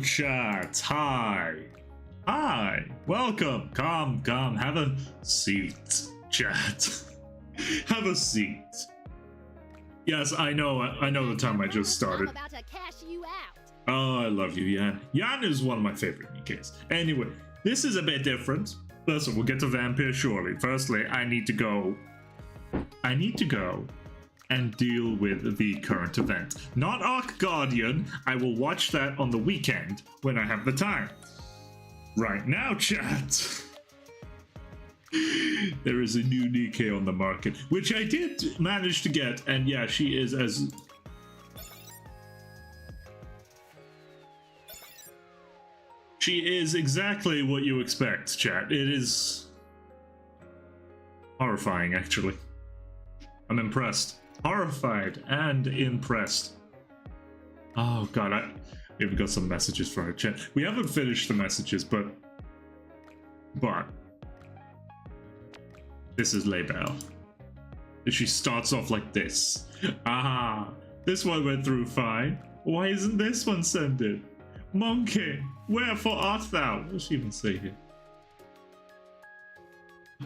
Chat. Hi, welcome. Come, have a seat, chat. Have a seat. Yes, I know the time I just started. I'm about to cash you out. Oh, I love you, Yan. Yan is one of my favorite Nikes. Anyway, this is a bit different. Listen, we'll get to Vampire shortly. Firstly, I need to go and deal with the current event. Not Arc Guardian. I will watch that on the weekend when I have the time. Right now, chat, there is a new Nikke on the market, which I did manage to get, and yeah, she is as... She is exactly what you expect, chat. It is horrifying, actually. I'm impressed. Horrified and impressed. Oh god, we've got some messages for our chat. We haven't finished the messages, but this is Label. She starts off like this. Ah, this one went through fine. Why isn't this one sended? Monkey, wherefore art thou? What does she even say here?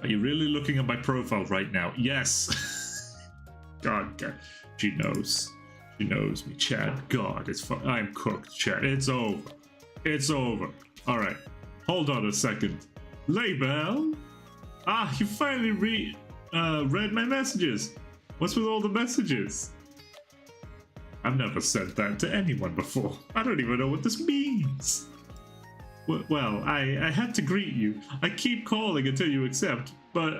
Are you really looking at my profile right now? Yes. God, she knows. She knows me, Chad. God, it's fun. I'm cooked, Chad. It's over. It's over. All right. Hold on a second. Label? Ah, you finally read my messages. What's with all the messages? I've never sent that to anyone before. I don't even know what this means. Well, I had to greet you. I keep calling until you accept, but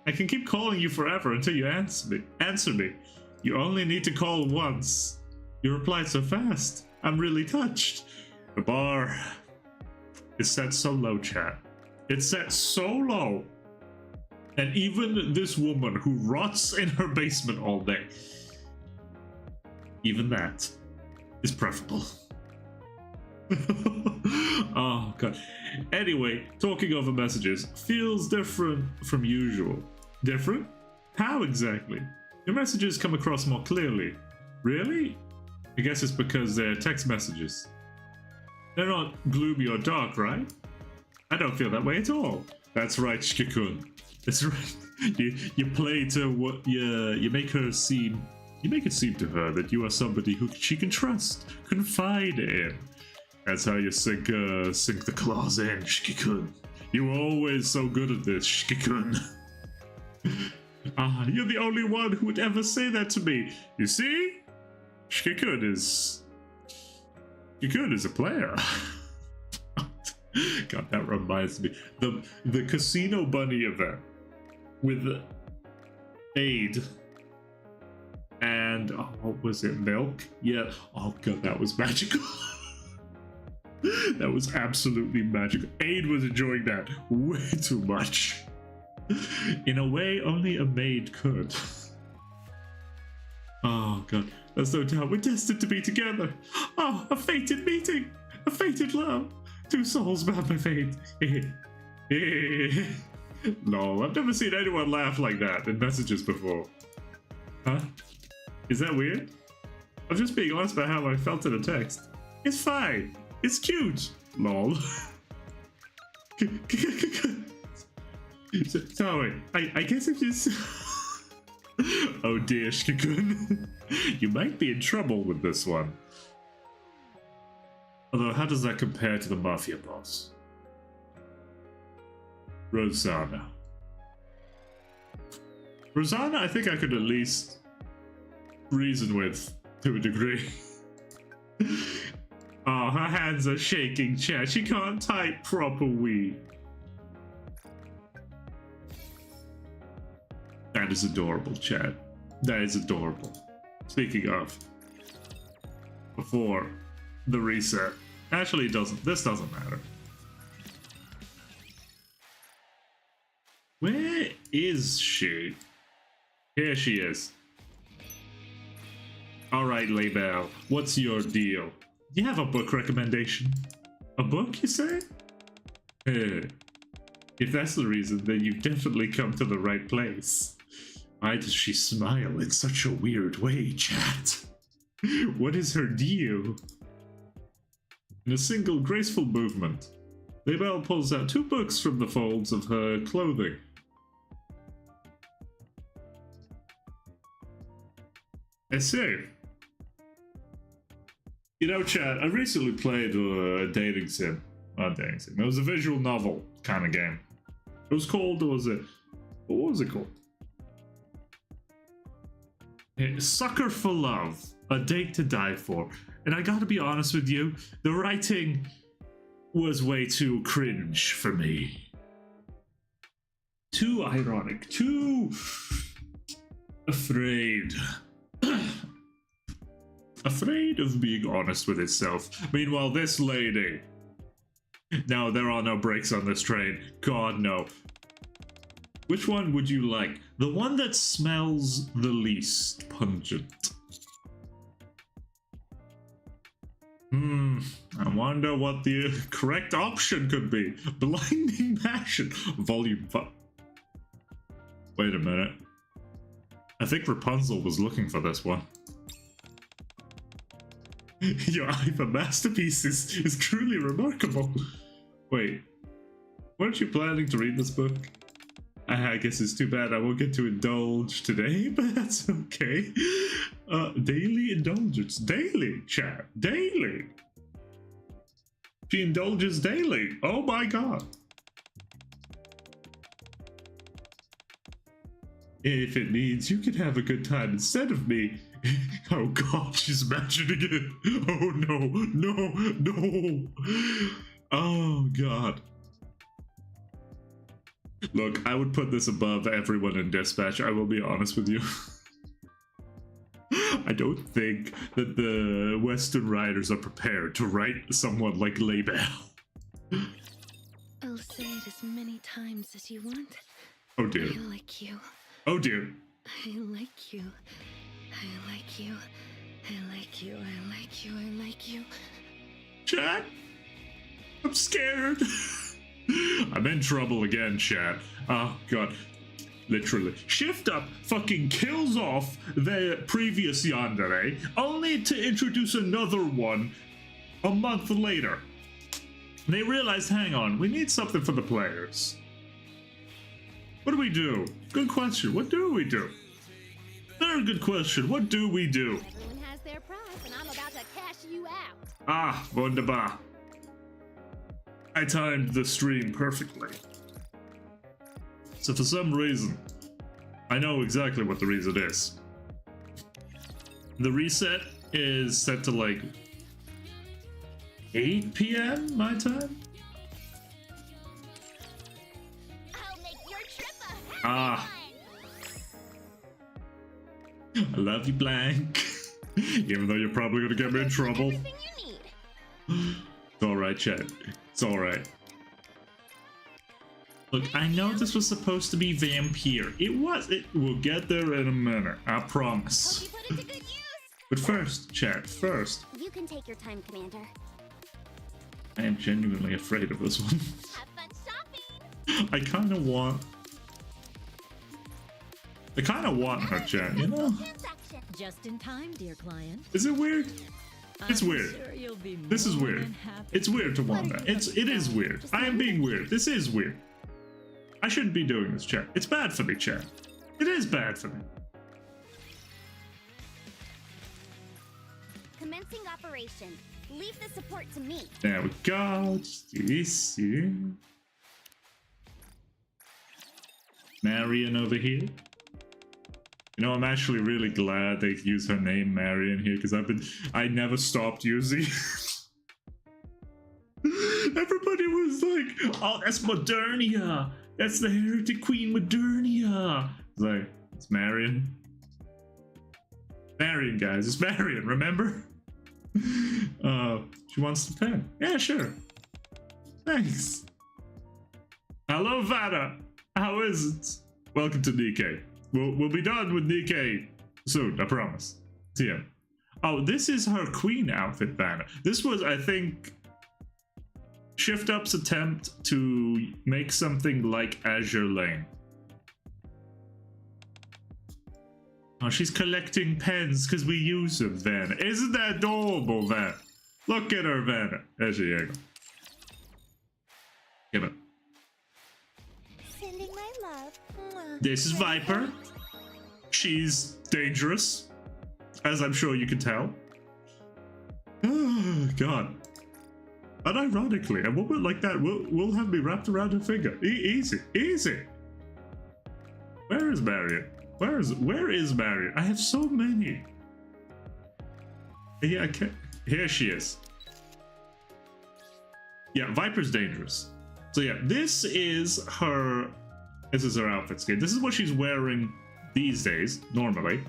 I can keep calling you forever until you answer me. You only need to call once. You replied so fast. I'm really touched. The bar is set so low, chat. It's set so low. And even this woman who rots in her basement all day, even that is preferable. Oh god. Anyway, talking over messages feels different from usual. Different? How exactly? Your messages come across more clearly. Really? I guess it's because they're text messages. They're not gloomy or dark, right? I don't feel that way at all. That's right, Shkikun. That's right. You play to what you make her seem. You make it seem to her that you are somebody who she can trust, confide in. That's how you sink the claws in, Shiki-kun. You were always so good at this, Shiki-kun. You're the only one who would ever say that to me. You see? Shiki-kun is a player. God, that reminds me. The Casino Bunny event with Aid and what was it? Milk? Yeah. Oh god, that was magical. That was absolutely magical. Aid was enjoying that way too much. In a way, only a maid could. Oh god, there's no doubt we're destined to be together. Oh, a fated meeting, a fated love. Two souls bound by fate. No, I've never seen anyone laugh like that in messages before. Huh? Is that weird? I'm just being honest about how I felt in a text. It's fine. It's cute. Lol. Sorry, I guess if you... Oh dear, Shiki-kun. You might be in trouble with this one. Although, how does that compare to the Mafia boss? Rosanna, I think I could at least reason with, to a degree. Oh, her hands are shaking, chat. She can't type proper weed. That is adorable, chat. That is adorable. Speaking of, before the reset. Actually, this doesn't matter. Where is she? Here she is. Alright, Label, what's your deal? Do you have a book recommendation? A book, you say? If that's the reason, then you've definitely come to the right place. Why does she smile in such a weird way, chat? What is her deal? In a single graceful movement, Label pulls out 2 books from the folds of her clothing. I see. You know, chat, I recently played a dating sim. Not dating sim. It was a visual novel kind of game. It was called, what was it called? Sucker for Love. A Date to Die For. And I gotta be honest with you, the writing was way too cringe for me. Too ironic, too afraid. Afraid of being honest with itself. Meanwhile, this lady... No, there are no brakes on this train. God, no. Which one would you like? The one that smells the least pungent. I wonder what the correct option could be. Blinding Passion, Volume 5. Wait a minute. I think Rapunzel was looking for this one. Your eye for masterpieces is truly remarkable. Wait, weren't you planning to read this book? I guess it's too bad I won't get to indulge today, but that's okay. Daily indulgence. Daily, chat. Daily. She indulges daily. Oh my god. If it means you can have a good time instead of me. Oh god, she's imagining it. Oh no, no, no. Oh god. Look, I would put this above everyone in Dispatch, I will be honest with you. I don't think that the Western writers are prepared to write someone like Label. I'll say it as many times as you want. Oh dear. I like you. Oh dear. I like you. I like you. I like you. I like you. I like you. Chat? I'm scared. I'm in trouble again, chat. Oh god. Literally. Shift Up fucking kills off the previous yandere, only to introduce another one a month later. They realized, hang on, we need something for the players. What do we do? Good question. What do we do? Very good question. What do we do? Everyone has their price, and I'm about to cash you out. Ah, wunderbar. I timed the stream perfectly. So for some reason, I know exactly what the reason is. The reset is set to like 8 p.m. my time? I'll make your trip a happy Ah. one. I love you, Blank. Even though you're probably gonna get me in trouble. Everything you need. It's alright, chat. It's alright. Look, I know this was supposed to be vampire. It was. We'll get there in a minute. I Hope promise. you put it to good use. But first, chat, first. You can take your time, Commander. I am genuinely afraid of this one. Have fun shopping. I kind of want her, chat, you know? Transaction. Just in time, dear client. Is it weird? It's I'm weird. Sure you'll be This is more weird. than happy. It's weird to want that. It is weird. I am being weird. This is weird. I shouldn't be doing this, chat. It's bad for me, chat. It is bad for me. Commencing operation. Leave the support to me. There we go. Just easy. Marion over here. You know, I'm actually really glad they use her name Marion here because I never stopped using. Everybody was like, "Oh, that's Modernia. That's the heretic queen Modernia." It's like, it's Marion. Marion, guys, it's Marion. Remember? She wants the pen. Yeah, sure. Thanks. Hello, Vanna. How is it? Welcome to Nikkei. We'll be done with Nikkei soon, I promise. See ya. Oh, this is her queen outfit, Vanna. This was, I think, Shift Up's attempt to make something like Azure Lane. Oh, she's collecting pens because we use them, Vanna. Isn't that adorable, Vanna? Look at her, Vanna. There she is. Give it. Sending my love. Mwah. This is Viper. She's dangerous, as I'm sure you can tell. Oh, God. Unironically, a woman like that will have me wrapped around her finger. Easy, easy. Where is Marion? Where is Marion? I have so many. Yeah, I can't. Here she is. Yeah, Viper's dangerous. So yeah, this is her outfit skin. This is what she's wearing these days, normally.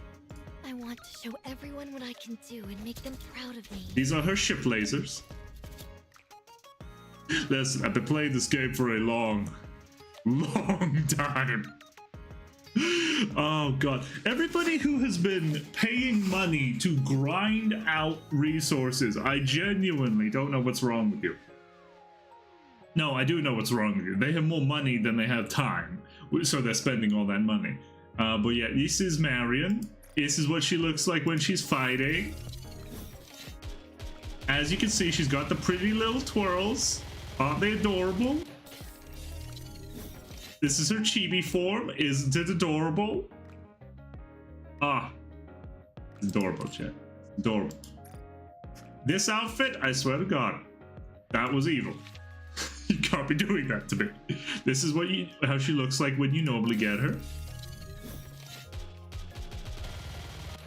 I want to show everyone what I can do and make them proud of me. These are her ship lasers. Listen, I've been playing this game for a long time. Oh god. Everybody who has been paying money to grind out resources, I genuinely don't know what's wrong with you. No, I do know what's wrong with you. They have more money than they have time, so they're spending all that money. But yeah, this is Marion. This is what she looks like when she's fighting. As you can see, she's got the pretty little twirls. Aren't they adorable? This is her chibi form. Isn't it adorable? Ah. It's adorable, chat. Adorable. This outfit, I swear to God, that was evil. You can't be doing that to me. This is how she looks like when you normally get her.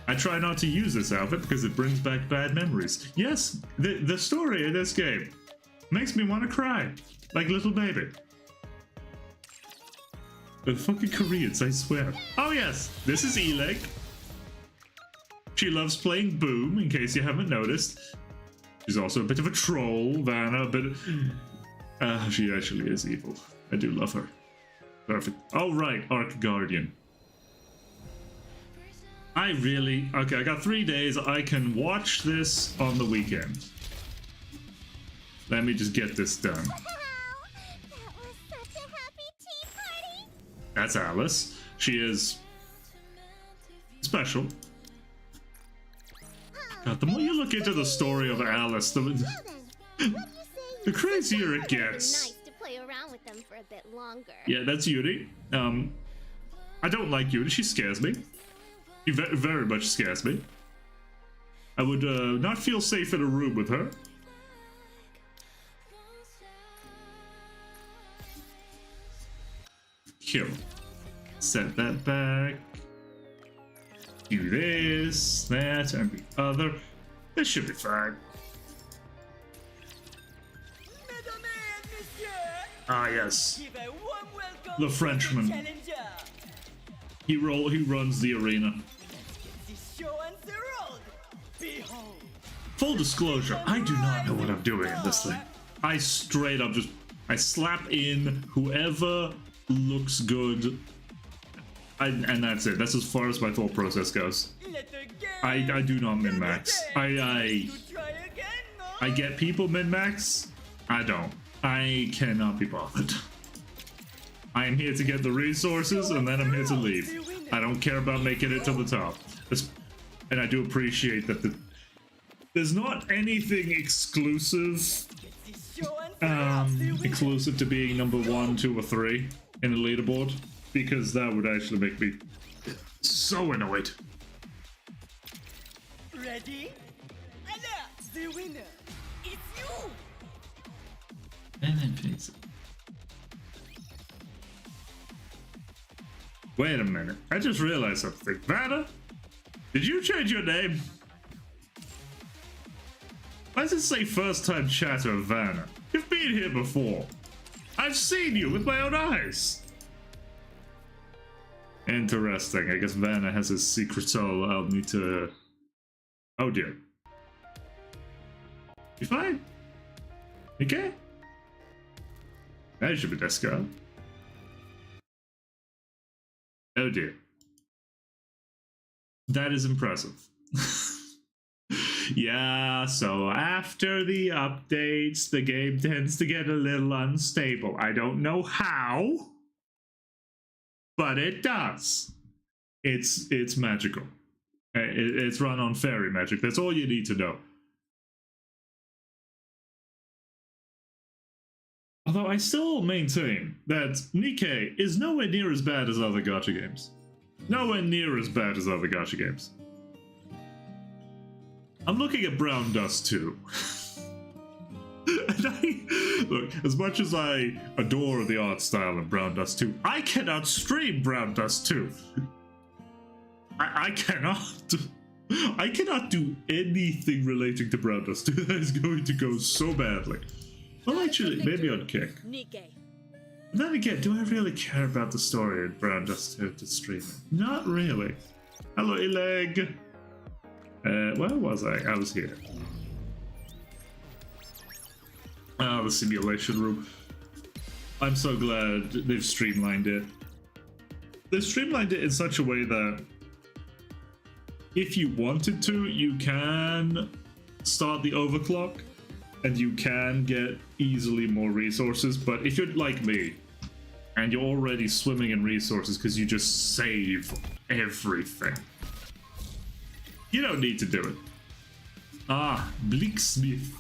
I try not to use this outfit because it brings back bad memories. Yes, the story of this game makes me want to cry. Like little baby. The fucking Koreans, I swear. Oh yes, this is Eleg. She loves playing Boom, in case you haven't noticed. She's also a bit of a troll, Vanna, but she actually is evil. I do love her. Perfect. Oh right, Arc Guardian. Okay, I got 3 days. I can watch this on the weekend. Let me just get this done. Wow! That was such a happy tea party! That's Alice. She is special. God, the more you look into the story of Alice, the crazier it gets. Nice to play around with them for a bit longer. Yeah, that's Yuri. I don't like Yuri. She scares me. She very much scares me. I would not feel safe in a room with her. Kill. Set that back. Do this, that, and the other. This should be fine. Ah, yes. The Frenchman. He runs the arena. Full disclosure, I do not know what I'm doing in this thing. I straight up I slap in whoever looks good, and that's it. That's as far as my thought process goes. I do not min-max. I get people min-max. I don't. I cannot be bothered. I am here to get the resources, and then I'm here to leave. I don't care about making it to the top. And I do appreciate that there's not anything exclusive to being number 1, 2, or 3 in the leaderboard, because that would actually make me so annoyed. Ready? Alors, the winner, it's you! And then face it. Wait a minute. I just realized something. Vanna? Did you change your name? Why does it say first time chatter of Vanna? You've been here before. I've seen you with my own eyes. Interesting. I guess Vanna has a secret soul. I'll need to... Oh dear. You fine? You okay? That should be this girl. Oh dear. That is impressive. Yeah, so after the updates, the game tends to get a little unstable. I don't know how, but it does. It's magical. It's run on fairy magic. That's all you need to know. Although I still maintain that Nikke is nowhere near as bad as other gacha games. Nowhere near as bad as other gacha games. I'm looking at Brown Dust 2. And look, as much as I adore the art style of Brown Dust 2, I cannot stream Brown Dust 2. I cannot do anything relating to Brown Dust 2. That is going to go so badly. Well, actually, maybe on Kick. Then again, do I really care about the story in Brown Dust 2 to stream it? Not really. Hello, Ileg. Where was I? I was here. Ah, the simulation room. I'm so glad they've streamlined it. They've streamlined it in such a way that if you wanted to, you can start the overclock and you can get easily more resources. But if you're like me and you're already swimming in resources because you just save everything, you don't need to do it. Ah, Bleaksmith.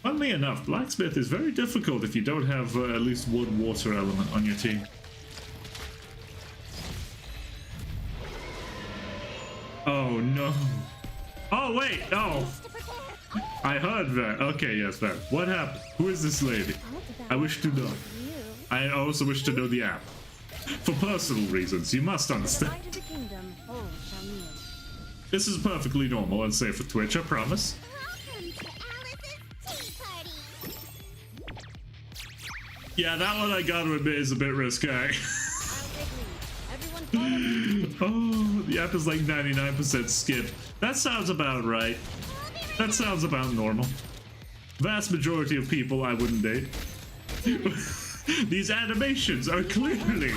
Funnily enough, Blacksmith is very difficult if you don't have at least one water element on your team. Oh no. Oh wait, no. I heard that. Okay, yes, that. What happened? Who is this lady? I wish to know. I also wish to know the app. For personal reasons, you must understand. This is perfectly normal and safe for Twitch, I promise. Yeah, that one I gotta admit is a bit risque. Oh, the app is like 99% skip. That sounds about right. That sounds about normal. Vast majority of people I wouldn't date. These animations are clearly...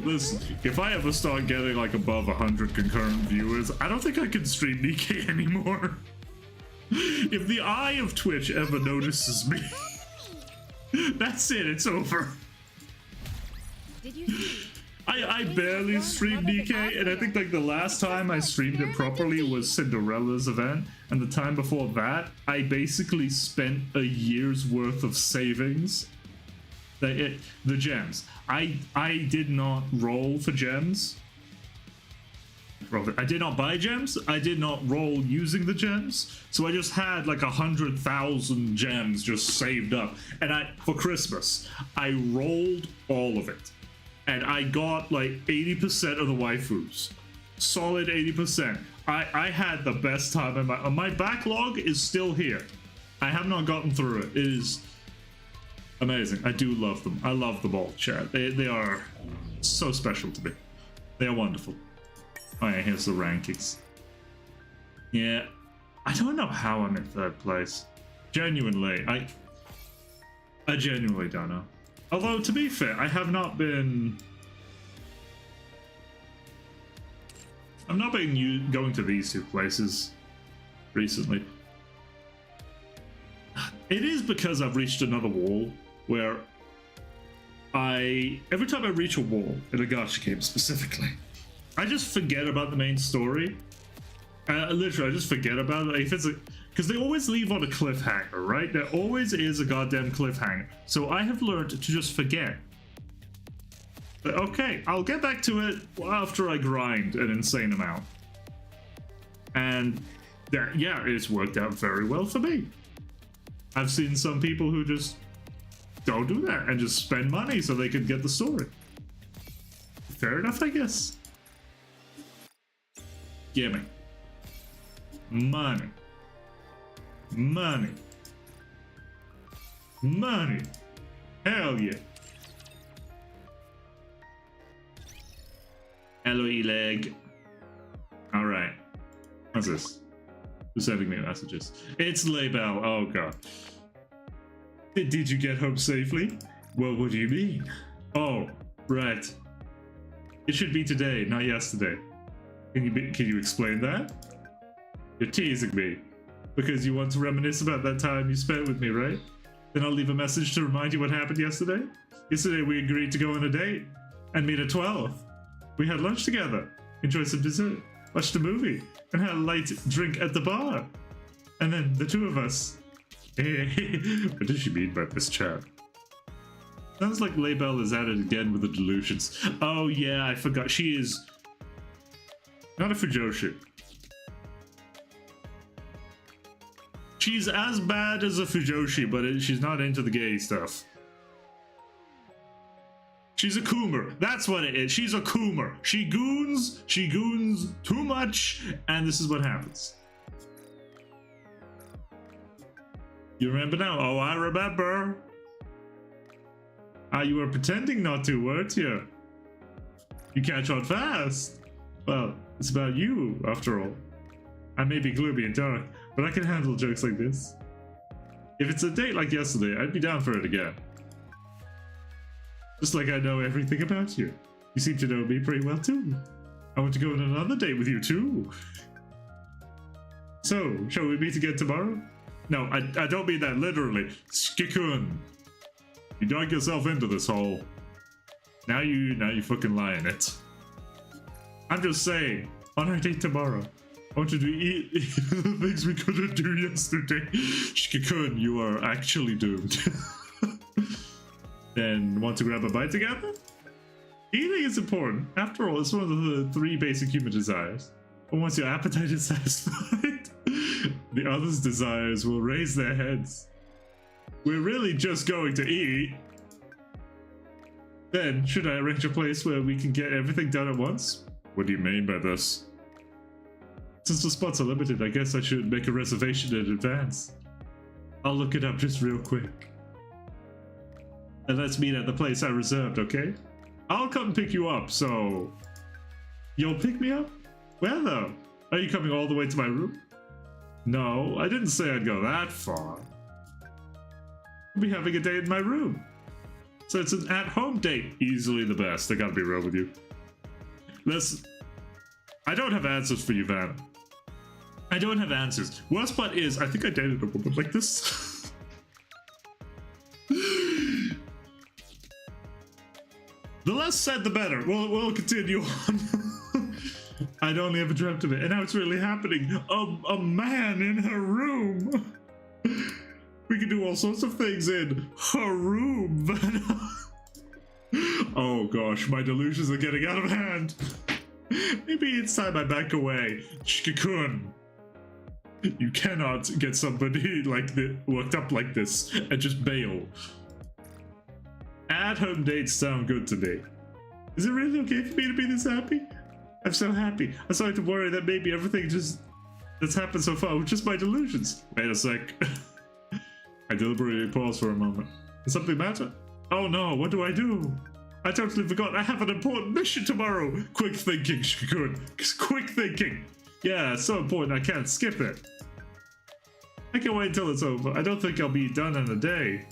Listen, if I ever start getting like above 100 concurrent viewers, I don't think I can stream Nikke anymore. If the eye of Twitch ever notices me, that's it, it's over. Did you see? I barely streamed DK, and I think like the last time I streamed it properly was Cinderella's event, and the time before that, I basically spent a year's worth of savings. The gems. I did not roll for gems. I did not buy gems. I did not roll using the gems. So I just had like 100,000 gems just saved up. And for Christmas, I rolled all of it. And I got like 80% of the waifus. Solid 80%. I had the best time in my backlog is still here. I have not gotten through it. It is amazing. I do love them. I love them all, chat. They are so special to me. They are wonderful. Oh yeah, here's the rankings. Yeah, I don't know how I'm in third place. Genuinely, I genuinely don't know. Although, to be fair, I have not been... I've not been going to these two places recently. It is because I've reached another wall where every time I reach a wall, in a gacha game specifically, I just forget about the main story. Literally, I just forget about it. If it's because they always leave on a cliffhanger, right? There always is a goddamn cliffhanger. So I have learned to just forget. But okay, I'll get back to it after I grind an insane amount. And yeah, it's worked out very well for me. I've seen some people who just don't do that and just spend money so they can get the story. Fair enough, I guess. Gimme. Money. Money. Money. Hell yeah. Hello, Eleg. Alright. What's this? Who's sending me messages? It's Laybell. Oh god. Did you get home safely? Well, what do you mean? Oh, right. It should be today, not yesterday. Can you explain that? You're teasing me. Because you want to reminisce about that time you spent with me, right? Then I'll leave a message to remind you what happened yesterday. Yesterday we agreed to go on a date and meet at 12. We had lunch together, enjoyed some dessert, watched a movie, and had a light drink at the bar. And then the two of us. What does she mean by this chat? Sounds like Laybell is at it again with the delusions. Oh yeah, I forgot. She is not a Fujoshi. She's as bad as a Fujoshi, but she's not into the gay stuff. She's a coomer. That's what it is. She's a coomer. She goons too much, and this is what happens. You remember now? Oh, I remember. You were pretending not to, weren't you? You catch on fast. Well, it's about you, after all. I may be gloomy and dark, but I can handle jokes like this. If it's a date like yesterday, I'd be down for it again. Just like I know everything about you. You seem to know me pretty well too. I want to go on another date with you too. So, shall we meet again tomorrow? No, I don't mean that literally. Skikun. You dug yourself into this hole. Now you fucking lie in it. I'm just saying, on our date tomorrow, I want you to eat the things we couldn't do yesterday. Skikun, you are actually doomed. Then want to grab a bite together? Eating is important. After all, it's one of the 3 basic human desires. But once your appetite is satisfied, the other's desires will raise their heads. We're really just going to eat. Then, should I arrange a place where we can get everything done at once? What do you mean by this? Since the spots are limited, I guess I should make a reservation in advance. I'll look it up just real quick. And let's meet at the place I reserved, okay? I'll come pick you up, so... You'll pick me up? Where though? Are you coming all the way to my room? No, I didn't say I'd go that far. We'll be having a date in my room. So it's an at-home date. Easily the best, I gotta be real with you. I don't have answers for you, Van. I don't have answers. Worst part is, I think I dated a woman like this. The less said, the better. We'll continue on. I'd only ever dreamt of it, and now it's really happening. A man in her room. We can do all sorts of things in her room. Oh gosh, my delusions are getting out of hand. Maybe it's time I back away. Shikikun. You cannot get somebody like this worked up like this and just bail. At-home dates sound good to me. Is it really okay for me to be this happy? I'm so happy. I'm starting to worry that maybe everything that's happened so far was just my delusions. Wait a sec. I deliberately paused for a moment. Does something matter? Oh no, what do I do? I totally forgot. I have an important mission tomorrow. Quick thinking, Shikikun. Quick thinking. Yeah, it's so important I can't skip it. I can wait until it's over. I don't think I'll be done in a day.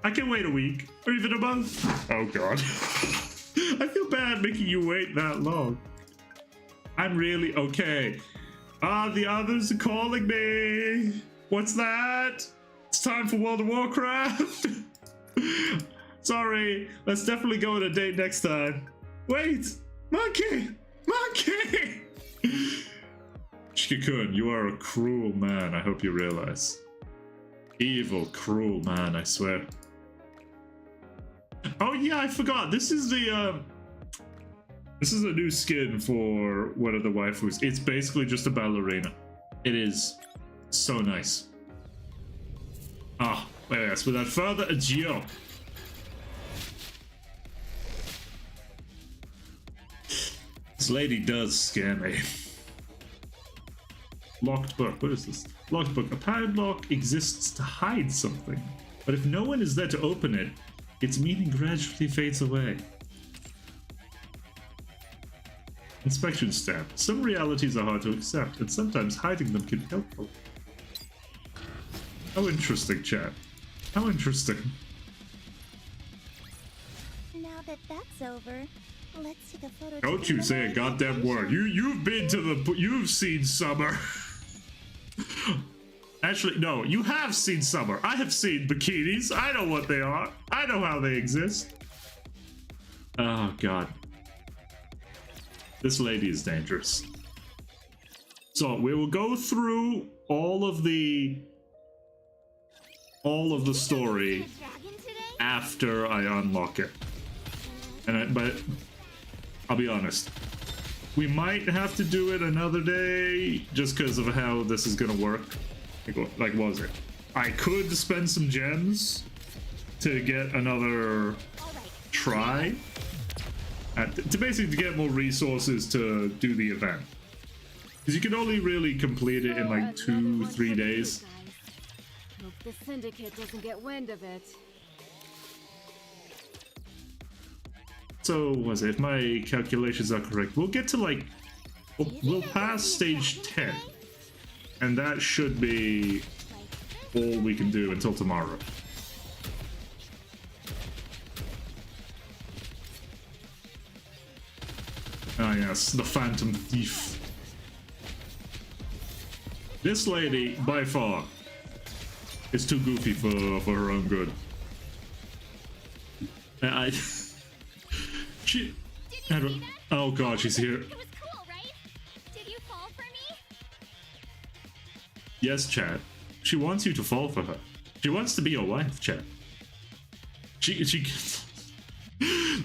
I can wait a week, or even a month. Oh god. I feel bad making you wait that long. I'm really okay. The others are calling me. What's that? It's time for World of Warcraft. Sorry, let's definitely go on a date next time. Wait, monkey! Monkey! Shikikun, you are a cruel man, I hope you realize. Evil, cruel man, I swear. Oh yeah, I forgot. This is the a new skin for one of the waifus. It's basically just a ballerina. It is so nice. Yes, without further ado. This lady does scare me. Locked book. What is this? Locked book. A padlock exists to hide something, but if no one is there to open it, its meaning gradually fades away. Inspection stamp. Some realities are hard to accept, and sometimes hiding them can be helpful. How interesting, chat. How interesting. Now that that's over, let's take a photo. Don't you say a goddamn word. You've been to the. You've seen summer. Actually, no, you have seen summer. I have seen bikinis. I know what they are. I know how they exist. Oh, God. This lady is dangerous. So, we will go through all of the story after I unlock it. But I'll be honest. We might have to do it another day just because of how this is going to work. Like, what was it? I could spend some gems to get another try to basically get more resources to do the event, because you can only really complete it in like 2-3 days. Hope the syndicate doesn't get wind of it. So was it? If my calculations are correct, we'll get to like we'll pass stage 10. And that should be all we can do until tomorrow. Ah yes, the Phantom Thief. This lady, by far, is too goofy for her own good. Oh god, she's here. Yes, Chad. She wants you to fall for her. She wants to be your wife, Chad. She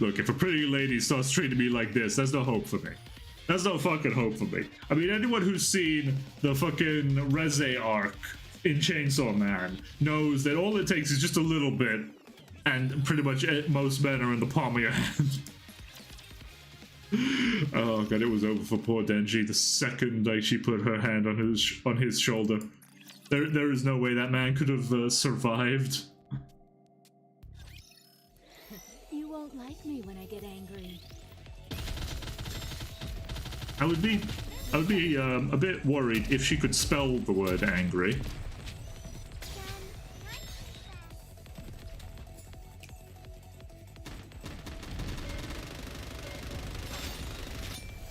Look, if a pretty lady starts treating me like this, there's no hope for me. There's no fucking hope for me. I mean, anyone who's seen the fucking Reze arc in Chainsaw Man knows that all it takes is just a little bit, and pretty much most men are in the palm of your hand. Oh god, it was over for poor Denji the second like she put her hand on his shoulder. There is no way that man could have survived. You won't like me when I get angry. I would be a bit worried if she could spell the word angry.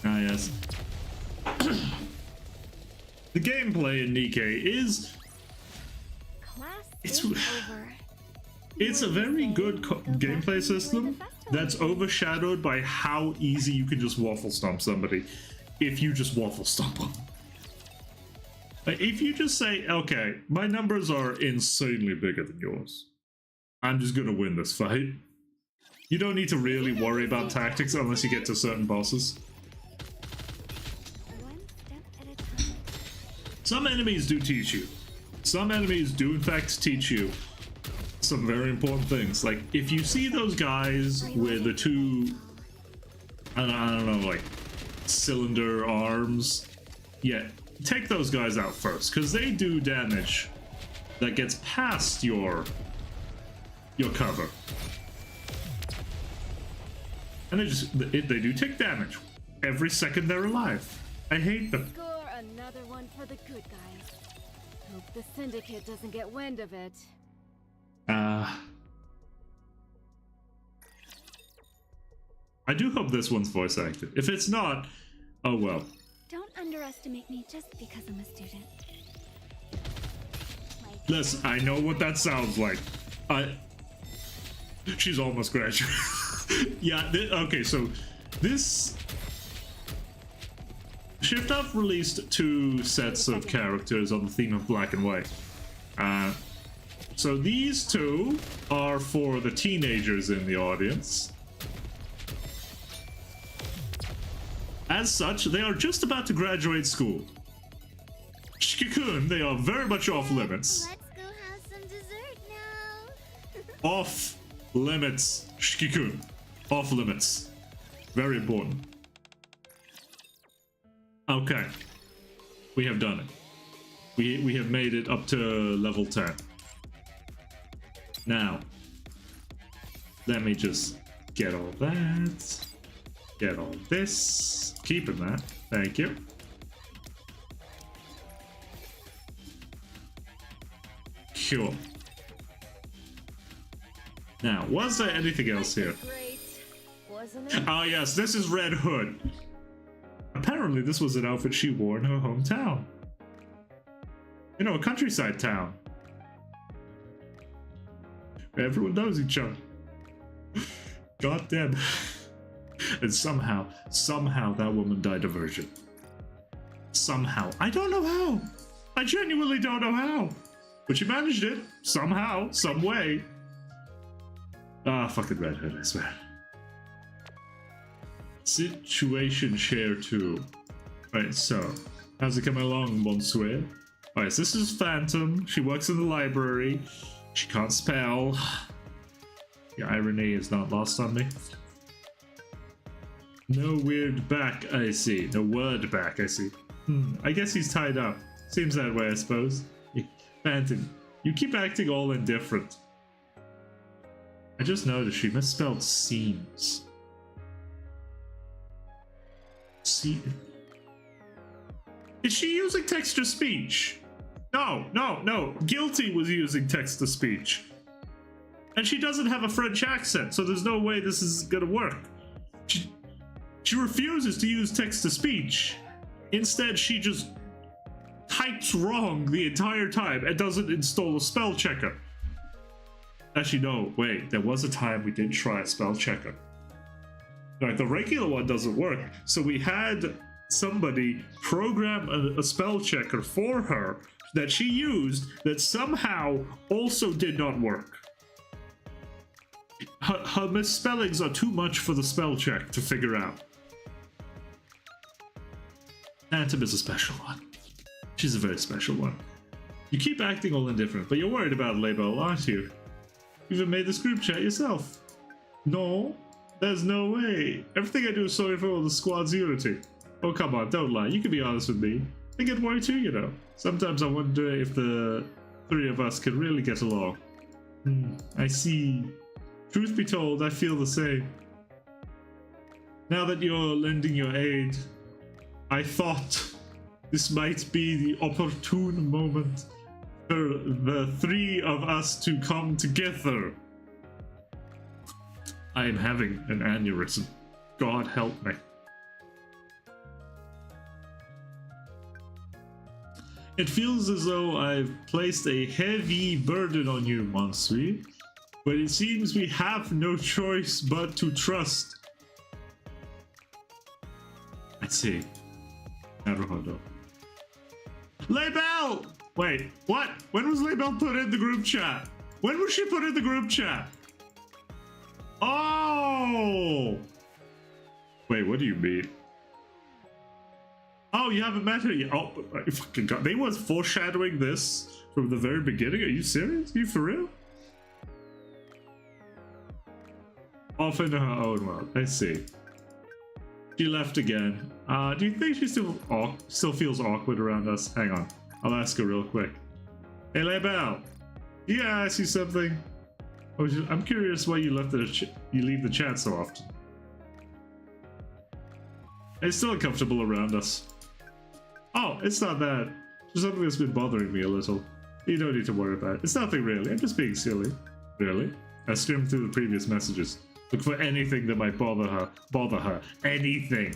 Ah, yes. The gameplay in Nikkei is... It's a very good gameplay system, that's overshadowed by how easy you can just waffle stomp somebody if you just waffle stomp them. Like, if you just say, okay, my numbers are insanely bigger than yours, I'm just gonna win this fight. You don't need to really worry about tactics unless you get to certain bosses. One step at a time. Some enemies do teach you. Some enemies do in fact teach you some very important things. Like, if you see those guys with the two, I don't know, like, cylinder arms, yeah, take those guys out first, because they do damage that gets past your cover. And they do take damage every second they're alive. I hate them. Score another one for the good guys. Hope the Syndicate doesn't get wind of it. I do hope this one's voice acted. If it's not, oh well. Don't underestimate me just because I'm a student. Listen, I know what that sounds like. She's almost graduated. Yeah, okay, so this Shift Up released 2 sets of characters on the theme of black and white. So these 2 are for the teenagers in the audience. As such, they are just about to graduate school. Shikikun, they are very much off limits. Let's go have some dessert now. Off limits, Shikikun. Off limits. Very important. Okay. We have done it. We have made it up to level 10. Now, let me just get all that. Get all this. Keeping that. Thank you. Cool. Now, was there anything else here? Great, wasn't it? Oh yes, this is Red Hood. Apparently this was an outfit she wore in her hometown. You know, a countryside town. Everyone knows each other. God damn. And somehow that woman died of virgin. Somehow. I don't know how. I genuinely don't know how. But she managed it. Somehow. Some way. Ah, fucking Red Hood, I swear. Situation share 2. Right, so. How's it coming along, Monsieur? Alright, so this is Phantom. She works in the library. She can't spell. The irony is not lost on me. No weird back, I see. No word back, I see. I guess he's tied up. Seems that way, I suppose. Phantom, you keep acting all indifferent. I just noticed she misspelled seems. See? Is she using text-to-speech? No. Guilty was using text-to-speech. And she doesn't have a French accent, so there's no way this is gonna work. She refuses to use text-to-speech. Instead, she just types wrong the entire time and doesn't install a spell checker. Actually, no, wait, there was a time we did try a spell checker. Like, the regular one doesn't work, so we had somebody program a spell checker for her that she used that somehow also did not work. Her misspellings are too much for the spell check to figure out. Phantom is a special one. She's a very special one. You keep acting all indifferent, but you're worried about Label, aren't you? You even made this group chat yourself. No, there's no way. Everything I do is solely for the squad's unity. Oh, come on, don't lie. You can be honest with me. I get worried too, you know. Sometimes I wonder if the 3 of us could really get along. I see. Truth be told, I feel the same. Now that you're lending your aid, I thought this might be the opportune moment for the 3 of us to come together. I am having an aneurysm. God help me. It feels as though I've placed a heavy burden on you, Monsieur. But it seems we have no choice but to trust. Let's see. Naruhodo. Label! Wait, what? When was Label put in the group chat? When was she put in the group chat? Oh! Wait, what do you mean? Oh, you haven't met her yet. Oh, my fucking god. They was foreshadowing this from the very beginning. Are you serious? Are you for real? Off into her own world. I see. She left again. Do you think she still feels awkward around us? Hang on. I'll ask her real quick. Hey, Label. Yeah, I ask you something. I'm curious why you leave the chat so often. It's still uncomfortable around us. Oh, it's not that. Just something that's been bothering me a little. You don't need to worry about it. It's nothing really. I'm just being silly. Really? I skimmed through the previous messages. Look for anything that might bother her. Bother her. Anything.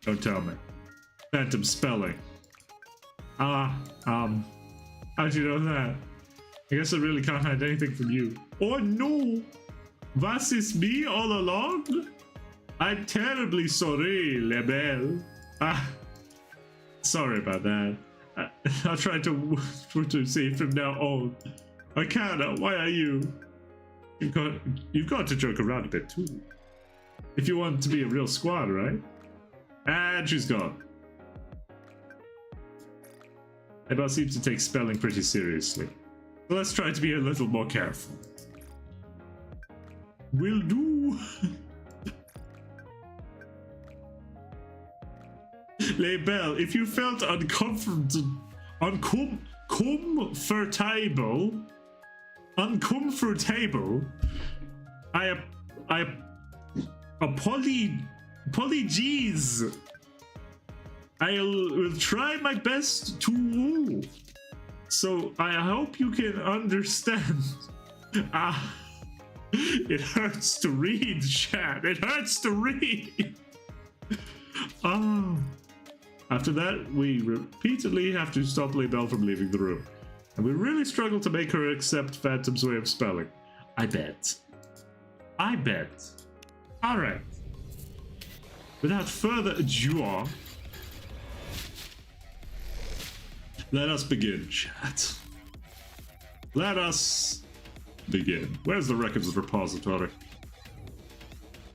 Don't tell me. Phantom spelling. How'd you know that? I guess I really can't hide anything from you. Oh no! Was ist me all along? I'm terribly sorry, Label. Sorry about that. I'll try to see from now on. I can't. Why are you? You've got to joke around a bit too. If you want to be a real squad, right? And she's gone. Label seems to take spelling pretty seriously. So let's try to be a little more careful. Will do. Label, if you felt uncomfortable, apologies. I'll try my best to. So I hope you can understand. It hurts to read, chat. It hurts to read. After that, we repeatedly have to stop Label from leaving the room. And we really struggle to make her accept Phantom's way of spelling. I bet. Alright. Without further ado, let us begin, chat. Let us begin. Where's the records repository?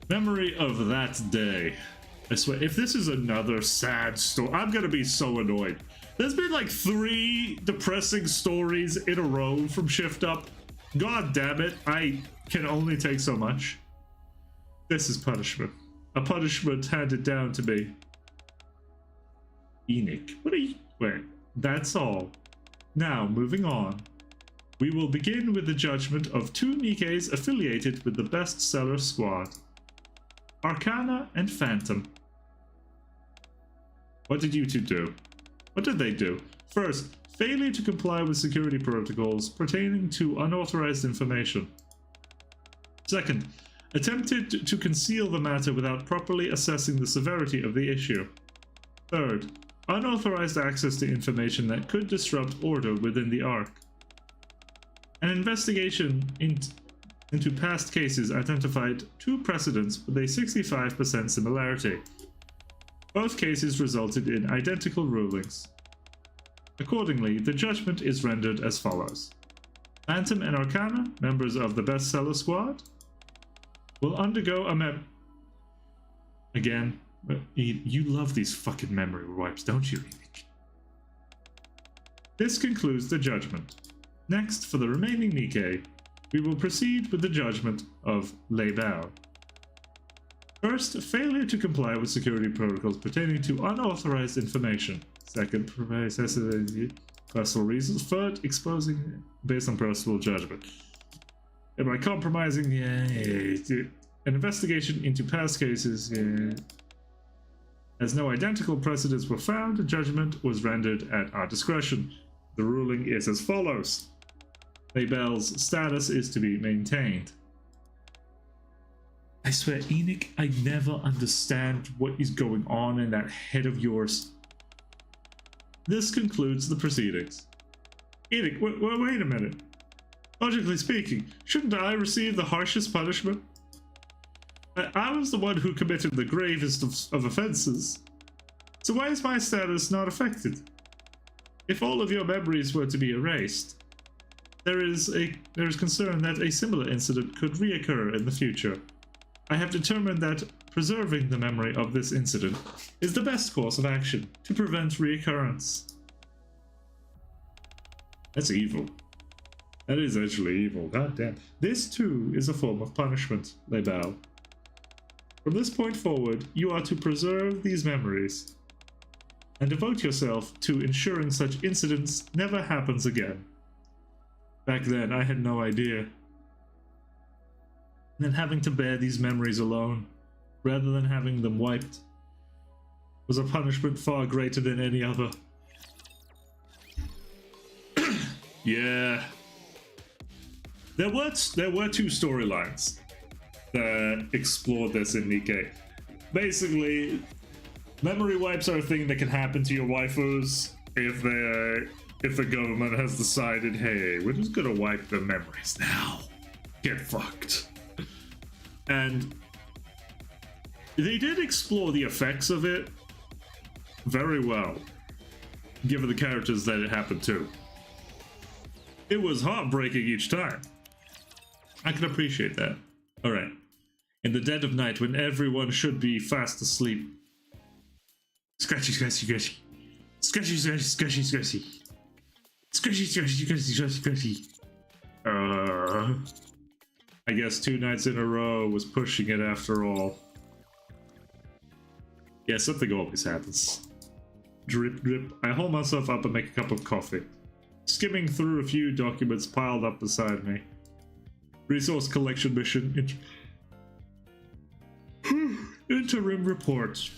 Memory of that day. I swear, if this is another sad story, I'm gonna be so annoyed. There's been like 3 depressing stories in a row from Shift Up. God damn it, I can only take so much. This is punishment. A punishment handed down to me. Enoch, what are you... Wait, that's all. Now, moving on. We will begin with the judgment of 2 Nikes affiliated with the bestseller squad. Arcana and Phantom. What did you two do? What did they do? First, failure to comply with security protocols pertaining to unauthorized information. Second, attempted to conceal the matter without properly assessing the severity of the issue. Third, unauthorized access to information that could disrupt order within the Ark. An investigation into past cases identified 2 precedents with a 65% similarity. Both cases resulted in identical rulings. Accordingly, the judgment is rendered as follows. Phantom and Arcana, members of the bestseller squad, will undergo a Again, you love these fucking memory wipes, don't you, Enoch? This concludes the judgment. Next, for the remaining Nike, we will proceed with the judgment of Label. First, failure to comply with security protocols pertaining to unauthorized information. Second, personal reasons. Third, exposing based on personal judgment. And by compromising, an investigation into past cases, as no identical precedents were found, a judgment was rendered at our discretion. The ruling is as follows. Label's status is to be maintained. I swear, Enoch, I never understand what is going on in that head of yours. This concludes the proceedings. Enoch, wait a minute. Logically speaking, shouldn't I receive the harshest punishment? I was the one who committed the gravest of offenses. So why is my status not affected? If all of your memories were to be erased, there is concern that a similar incident could reoccur in the future. I have determined that preserving the memory of this incident is the best course of action to prevent reoccurrence. That's evil. That is actually evil, god damn. This too is a form of punishment, Lebel. From this point forward, you are to preserve these memories and devote yourself to ensuring such incidents never happens again. Back then, I had no idea. And then having to bear these memories alone, rather than having them wiped, was a punishment far greater than any other. Yeah. There were two storylines that explored this in Nikkei. Basically, memory wipes are a thing that can happen to your waifus if the government has decided, hey, we're just gonna wipe the memories now. Get fucked. And they did explore the effects of it very well, given the characters that it happened to. It was heartbreaking each time. I can appreciate that. Alright. In the dead of night, when everyone should be fast asleep. Scratchy, scratchy, scratchy. Scratchy, scratchy, scratchy, scratchy. Scratchy, scratchy, scratchy, scratchy, scratchy. I guess 2 nights in a row was pushing it after all. Yeah, something always happens. Drip, drip. I hold myself up and make a cup of coffee. Skimming through a few documents piled up beside me. Resource collection mission. Interim report.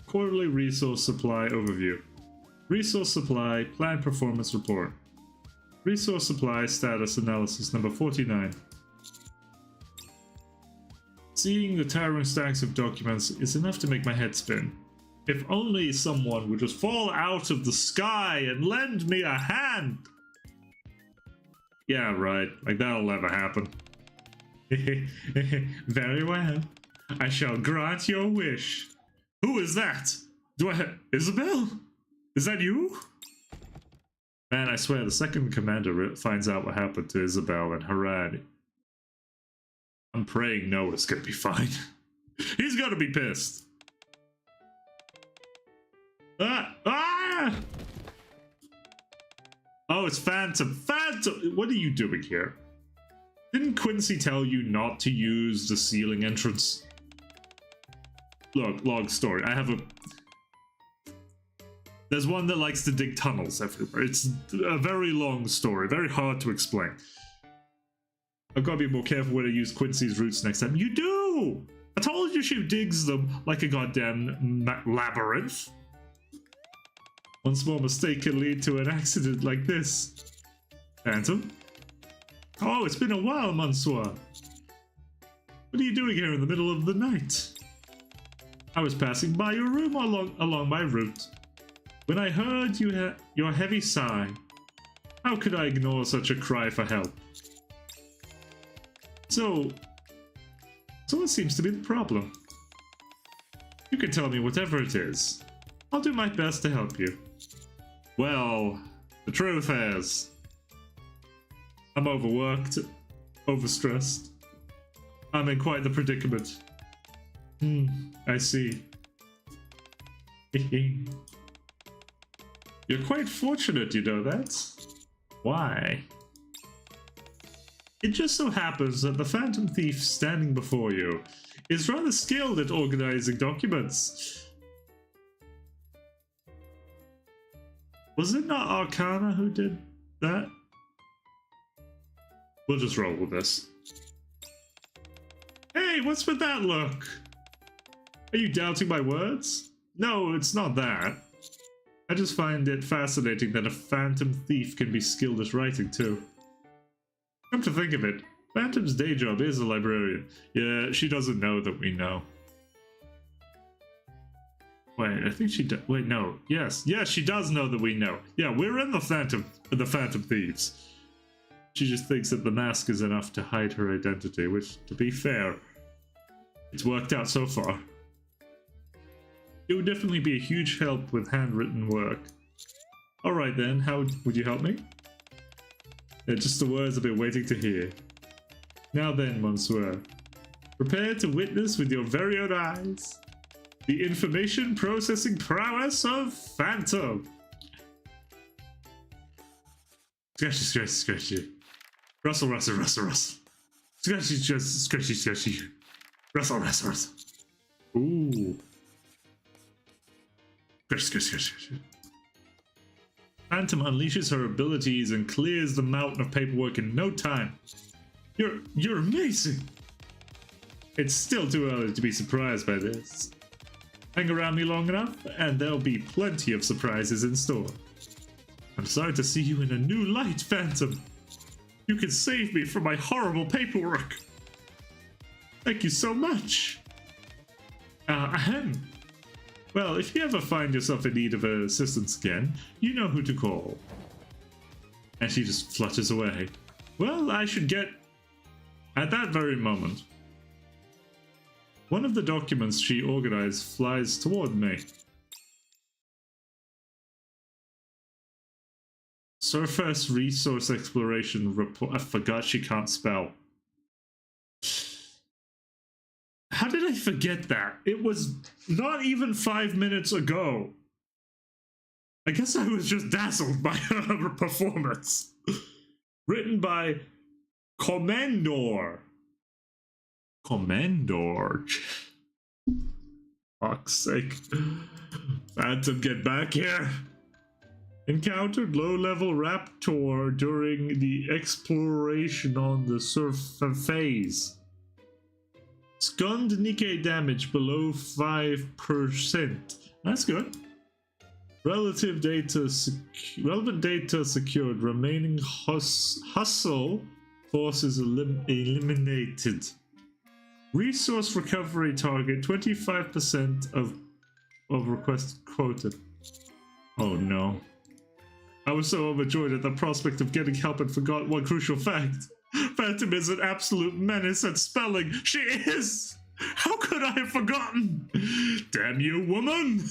Quarterly resource supply overview. Resource supply plan performance report. Resource supply status analysis number 49. Seeing the towering stacks of documents is enough to make my head spin. If only someone would just fall out of the sky and lend me a hand! Yeah, right. Like, that'll never happen. Very well. I shall grant your wish. Who is that? Do I have... Isabel? Is that you? Man, I swear, the second commander finds out what happened to Isabel and Haran. I'm praying Noah's gonna be fine. He's gonna be pissed. Ah! Oh, it's Phantom. Phantom! What are you doing here? Didn't Quincy tell you not to use the ceiling entrance? Look, long story. I have a... There's one that likes to dig tunnels everywhere. It's a very long story, very hard to explain. I've got to be more careful when I use Quincy's roots next time. You do! I told you she digs them like a goddamn labyrinth. One small mistake can lead to an accident like this. Phantom? Oh, it's been a while, Monsieur. What are you doing here in the middle of the night? I was passing by your room along my route. When I heard your heavy sigh, how could I ignore such a cry for help? So what seems to be the problem? You can tell me whatever it is. I'll do my best to help you. Well, the truth is, I'm overworked, overstressed. I'm in quite the predicament. I see. You're quite fortunate, you know that? Why? It just so happens that the Phantom Thief standing before you is rather skilled at organizing documents. Was it not Arcana who did that? We'll just roll with this. Hey, what's with that look? Are you doubting my words? No, it's not that. I just find it fascinating that a Phantom Thief can be skilled at writing too. Come to think of it, Phantom's day job is a librarian. Yeah, she doesn't know that we know. Wait, I think she does. Wait, no. Yes, she does know that we know. Yeah, we're in the Phantom Thieves. She just thinks that the mask is enough to hide her identity, which, to be fair, it's worked out so far. It would definitely be a huge help with handwritten work. Alright then, how would you help me? They're just the words I've been waiting to hear. Now then, Monsieur, prepare to witness with your very own eyes the information processing prowess of Phantom. Scratchy, scratchy, scratchy. Rustle, rustle, rustle, rustle. Scratchy, scratchy, scratchy. Rustle, rustle, rustle. Ooh. Scratchy, scratchy, scratchy. Phantom unleashes her abilities and clears the mountain of paperwork in no time. You're amazing. It's still too early to be surprised by this. Hang around me long enough, and there'll be plenty of surprises in store. I'm sorry to see you in a new light, Phantom. You can save me from my horrible paperwork. Thank you so much. Ahem. Well, if you ever find yourself in need of assistance again, you know who to call. And she just flutters away. Well, I should get... At that very moment, one of the documents she organized flies toward me. Surface Resource Exploration Report. I forgot she can't spell. How did I forget that? It was not even 5 minutes ago. I guess I was just dazzled by her performance. Written by Commendor. Commendor. Fuck's sake. Phantom, get back here. Encountered low-level raptor during the exploration on the surface. Scund Nikkei damage below 5%. That's good. Relevant data secured. Remaining hustle forces eliminated. Resource recovery target 25% of requested quota. Oh no. I was so overjoyed at the prospect of getting help and forgot one crucial fact. Phantom is an absolute menace at spelling. She is! How could I have forgotten? Damn you, woman!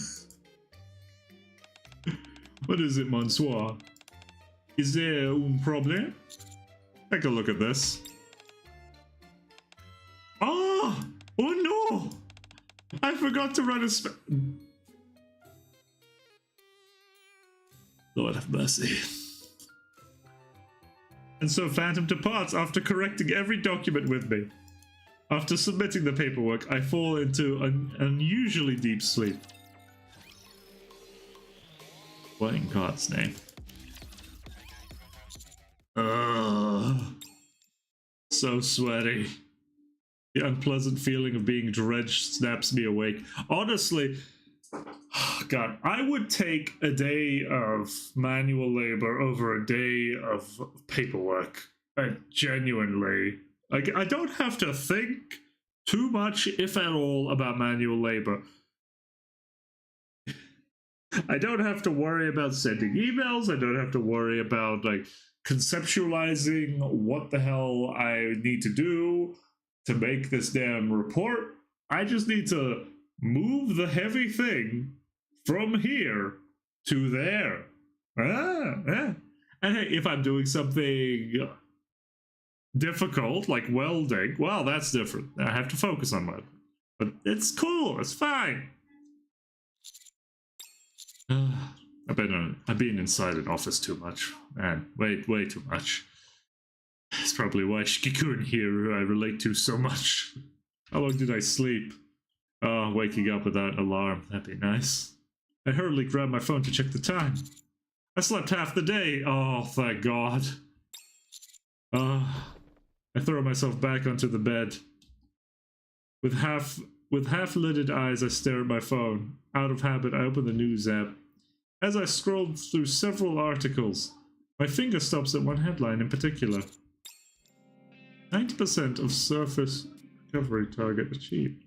What is it, Monsieur? Is there un problem? Take a look at this. Oh! Oh no! I forgot to run a Lord have mercy. And so Phantom departs after correcting every document with me. After submitting the paperwork, I fall into an unusually deep sleep. What in God's name? So sweaty. The unpleasant feeling of being drenched snaps me awake. Honestly, God, I would take a day of manual labor over a day of paperwork. Genuinely. Like, I don't have to think too much, if at all, about manual labor. I don't have to worry about sending emails. I don't have to worry about, like, conceptualizing what the hell I need to do to make this damn report. I just need to move the heavy thing from here to there. And hey, if I'm doing something difficult, like welding, well, that's different. I have to focus on that. But it's cool. It's fine. I've been inside an office too much. Man, way too much. It's probably why Shikikun here, who I relate to so much. How long did I sleep? Oh, waking up without an alarm. That'd be nice. I hurriedly grabbed my phone to check the time. I slept half the day. Oh, thank God. I throw myself back onto the bed. With half-lidded eyes, I stare at my phone. Out of habit, I open the news app. As I scroll through several articles, my finger stops at one headline in particular. 90% of surface recovery target achieved.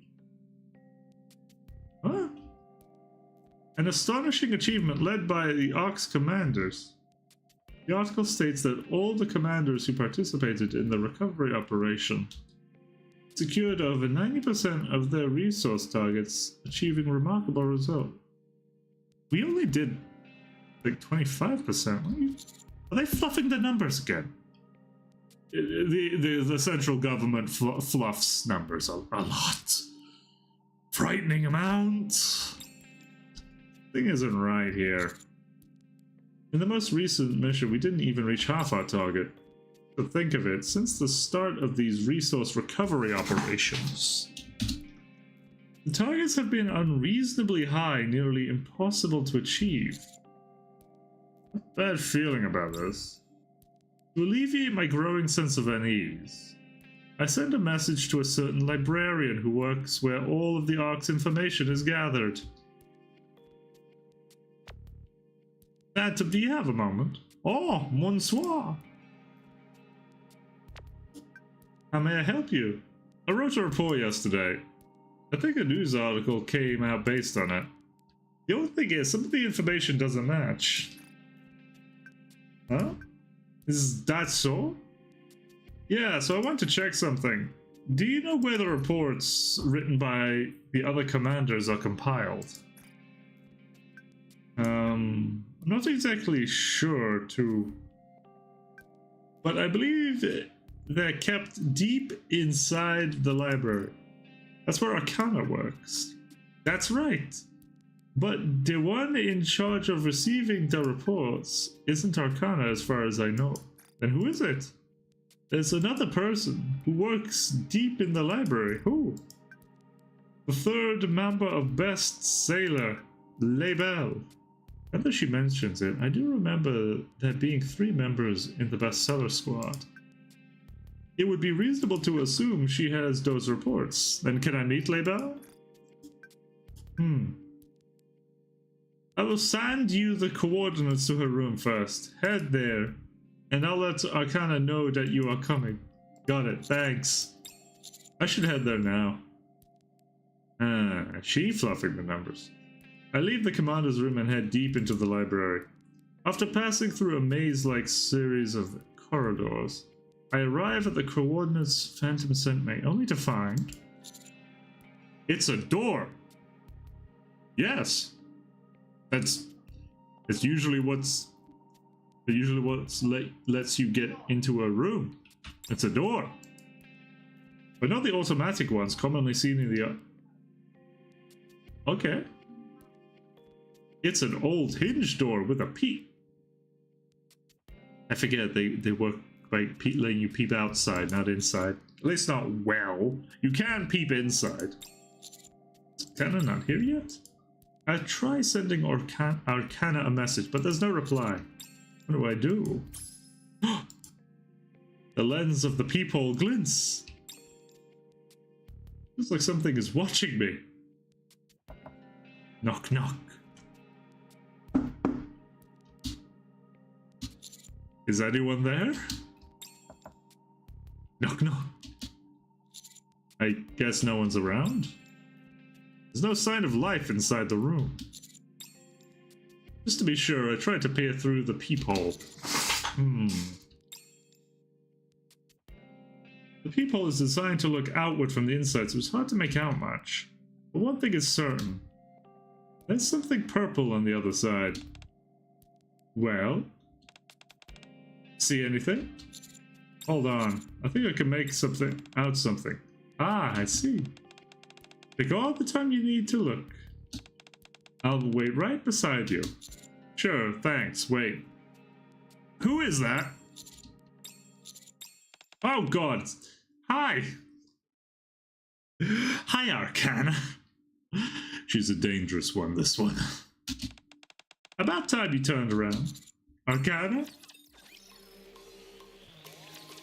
What? An astonishing achievement led by the Ox Commanders. The article states that all the commanders who participated in the recovery operation secured over 90% of their resource targets, achieving remarkable results. We only did like 25%. Are they fluffing the numbers again? The central government fluffs numbers a lot. Frightening amount. Thing isn't right here. In the most recent mission, we didn't even reach half our target. But think of it, since the start of these resource recovery operations, the targets have been unreasonably high, nearly impossible to achieve. Bad feeling about this. To alleviate my growing sense of unease, I send a message to a certain librarian who works where all of the Ark's information is gathered. Do you have a moment? Oh, bonsoir. How may I help you? I wrote a report yesterday. I think a news article came out based on it. The only thing is, some of the information doesn't match. Huh? Is that so? Yeah, so I want to check something. Do you know where the reports written by the other commanders are compiled? I'm not exactly sure but I believe they're kept deep inside the library. That's where Arcana works. That's right. But the one in charge of receiving the reports isn't Arcana as far as I know. Then who is it? There's another person who works deep in the library. Who? The third member of Best Sailor, Label. Now that she mentions it, I do remember there being 3 members in the bestseller squad. It would be reasonable to assume she has those reports. Then can I meet Label? I will send you the coordinates to her room first. Head there, and I'll let Arcana know that you are coming. Got it, thanks. I should head there now. She fluffing the numbers. I leave the commander's room and head deep into the library. After passing through a maze-like series of corridors, I arrive at the coordinates Phantom sent me, only to find... It's a door! Yes! That's usually what's lets you get into a room. It's a door. But not the automatic ones commonly seen in the... Okay. It's an old hinge door with a peep. I forget they work by letting you peep outside, not inside. At least not well. You can peep inside. Is Arcana not here yet? I try sending Arcana a message, but there's no reply. What do? The lens of the peephole glints. Looks like something is watching me. Knock, knock. Is anyone there? Knock, knock. I guess no one's around. There's no sign of life inside the room. Just to be sure, I tried to peer through the peephole. The peephole is designed to look outward from the inside, so it's hard to make out much. But one thing is certain. There's something purple on the other side. Well? See anything? Hold on. I think I can make something. Ah, I see. Take all the time you need to look. I'll wait right beside you. Sure, thanks. Wait. Who is that? Oh god. Hi. Hi, Arcana. She's a dangerous one, this one. About time you turned around. Arcana?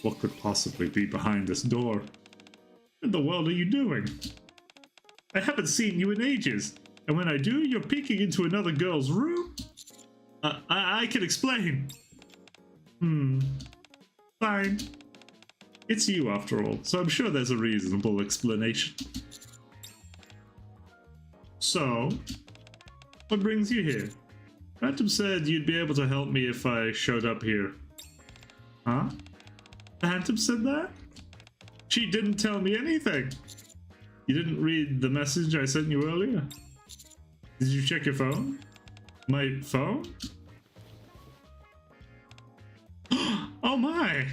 What could possibly be behind this door? What in the world are you doing? I haven't seen you in ages, and when I do, you're peeking into another girl's room? I can explain. Fine. It's you after all, so I'm sure there's a reasonable explanation. So, what brings you here? Phantom said you'd be able to help me if I showed up here. Huh? Phantom said that? She didn't tell me anything. You didn't read the message I sent you earlier? Did you check your phone? My phone? Oh my!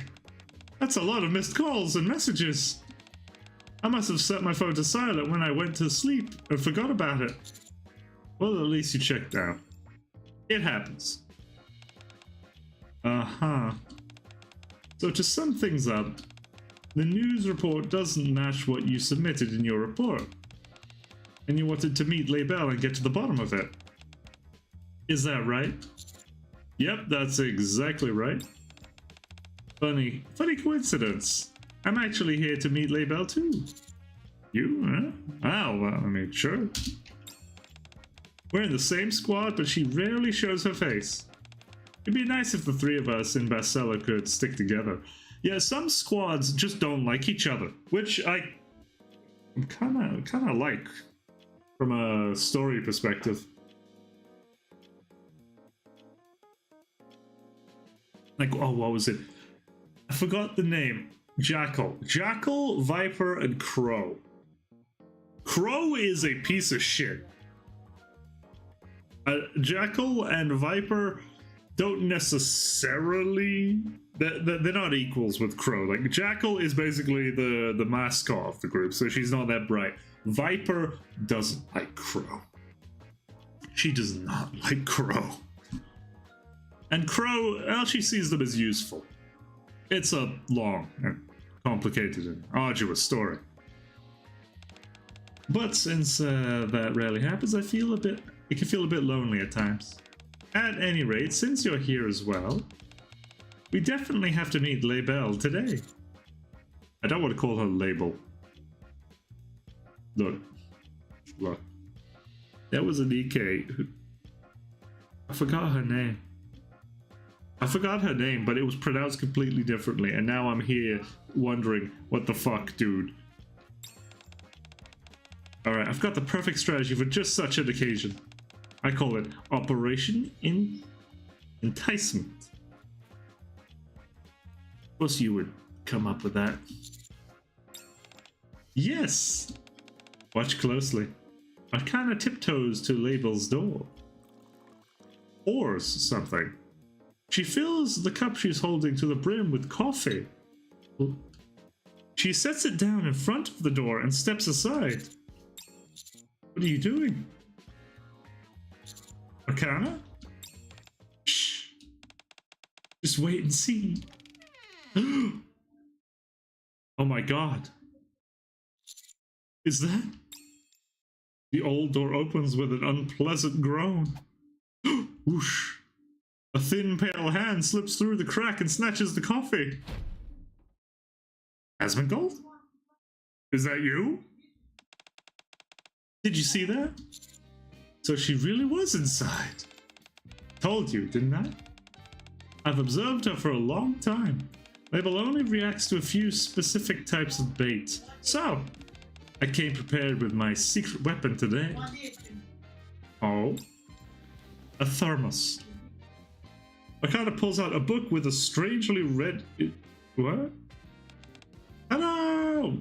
That's a lot of missed calls and messages. I must have set my phone to silent when I went to sleep and forgot about it. Well, at least you checked out. It happens. Uh-huh. So to sum things up, the news report doesn't match what you submitted in your report. And you wanted to meet Labelle and get to the bottom of it. Is that right? Yep, that's exactly right. Funny coincidence. I'm actually here to meet Labelle too. You, huh? Oh, well, I mean, sure. We're in the same squad, but she rarely shows her face. It'd be nice if the three of us in Bestseller could stick together. Yeah, some squads just don't like each other, which I'm kind of like from a story perspective. Like, oh, what was it? I forgot the name. Jackal, Viper, and Crow. Crow is a piece of shit. Jackal and Viper don't necessarily... They're not equals with Crow. Like, Jackal is basically the mascot of the group, so she's not that bright. Viper doesn't like Crow. She does not like Crow. And Crow, well, she sees them as useful. It's a long and complicated and arduous story. But since that rarely happens, it can feel a bit lonely at times. At any rate, since you're here as well, we definitely have to meet Labelle today. I don't want to call her Label. Look. That was an EK who... I forgot her name. But it was pronounced completely differently, and now I'm here wondering, what the fuck, dude? Alright, I've got the perfect strategy for just such an occasion. I call it Operation Enticement. Of course you would come up with that. Yes! Watch closely. Arcana tiptoes to Label's door. Pours something. She fills the cup she's holding to the brim with coffee. She sets it down in front of the door and steps aside. What are you doing? Arcana? Shh. Just wait and see. Oh my god. Is that? The old door opens with an unpleasant groan. Whoosh. A thin, pale hand slips through the crack and snatches the coffee. Asmongold? Is that you? Did you see that? So she really was inside. Told you, didn't I? I've observed her for a long time. Label only reacts to a few specific types of bait. So, I came prepared with my secret weapon today. Oh? A thermos. Arcana pulls out a book with a strangely red... What? Hello!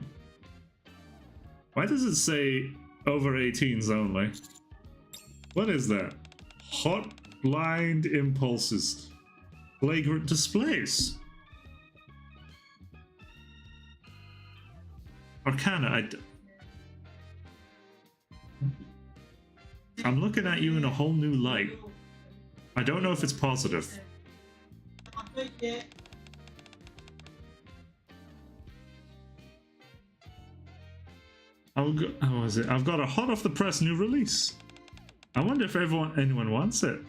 Why does it say over 18s only? What is that? Hot blind impulses. Flagrant displays. Arcana, I'm looking at you in a whole new light. I don't know if it's positive. How was it? I've got a hot off the press new release. I wonder if anyone wants it.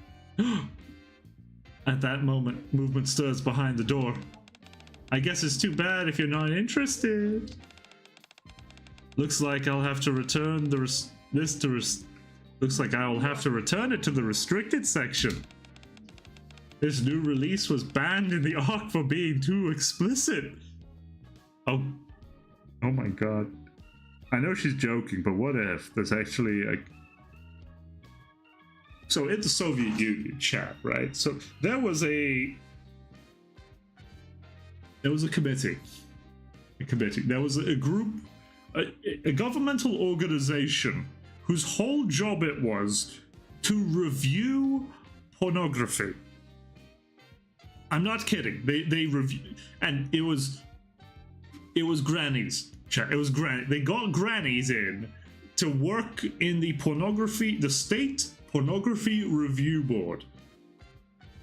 At that moment, movement stirs behind the door. I guess it's too bad if you're not interested. Looks like I'll have to return Looks like I will have to return it to the restricted section. This new release was banned in the ARC for being too explicit. Oh my god. I know she's joking, but what if there's actually a... So in the Soviet Union, chat, right? So there was a committee. There was a group, a governmental organization whose whole job it was to review pornography. I'm not kidding. They review, and it was grannies. Chat. It was They got grannies in to work in the state pornography review board,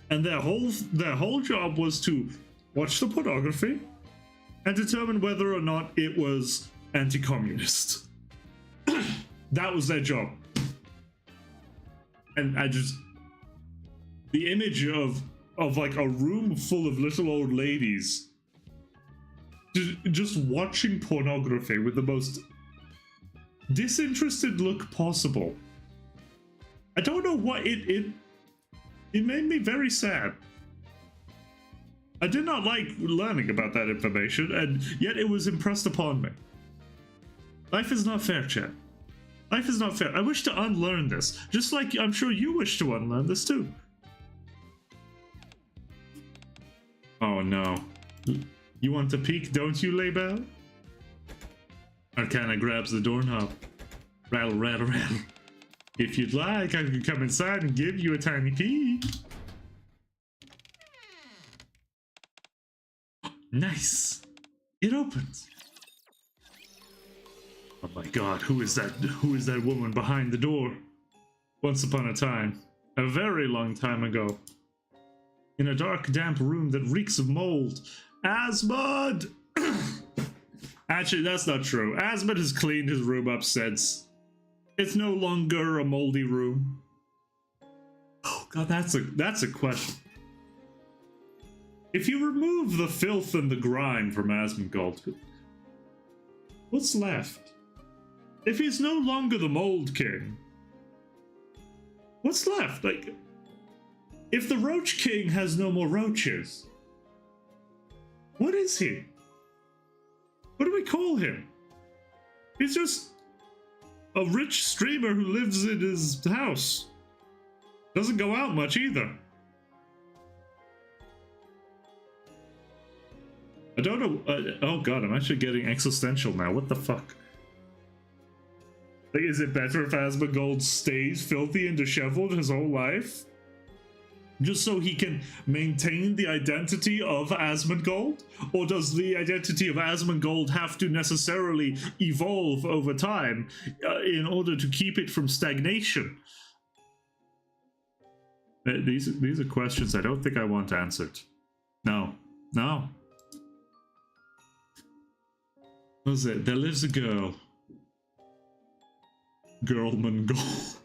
and their whole job was to watch the pornography and determine whether or not it was anti-communist. That was their job. And the image of like a room full of little old ladies just watching pornography with the most disinterested look possible. I don't know what it made me very sad. I did not like learning about that information, and yet it was impressed upon me. Life is not fair, chat. Life is not fair. I wish to unlearn this, just like I'm sure you wish to unlearn this too. Oh no. You want to peek, don't you, Laybell? Arcana grabs the doorknob. Rattle, rattle, rattle. If you'd like, I could come inside and give you a tiny peek. Nice. It opens. Oh my god, who is that? Who is that woman behind the door? Once upon a time, a very long time ago, in a dark, damp room that reeks of mold, Asmod! Actually, that's not true. Asmod has cleaned his room up since. It's no longer a moldy room. Oh god, that's a question. If you remove the filth and the grime from Asmongold, what's left? If he's no longer the Mold King, what's left? Like, if the Roach King has no more roaches, what is he? What do we call him? He's just a rich streamer who lives in his house. Doesn't go out much either. I don't know. Oh god, I'm actually getting existential now. What the fuck? Like, is it better if Asmongold stays filthy and disheveled his whole life? Just so he can maintain the identity of Asmongold? Or does the identity of Asmongold have to necessarily evolve over time in order to keep it from stagnation? These are questions I don't think I want answered. No. No. What was it? There lives a girl. Girlmangold.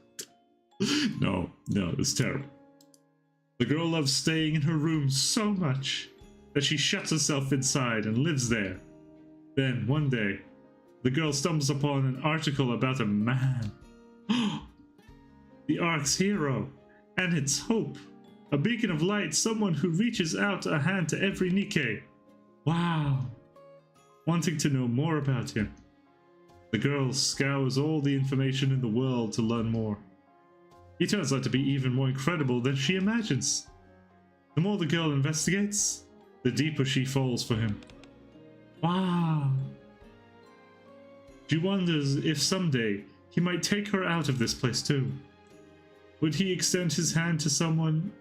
No, it's terrible. The girl loves staying in her room so much that she shuts herself inside and lives there. Then, one day, the girl stumbles upon an article about a man. The Ark's hero, and its hope. A beacon of light, someone who reaches out a hand to every Nikkei. Wow. Wanting to know more about him. The girl scours all the information in the world to learn more. He turns out to be even more incredible than she imagines. The more the girl investigates, the deeper she falls for him. Wow. She wonders if someday he might take her out of this place too. Would he extend his hand to someone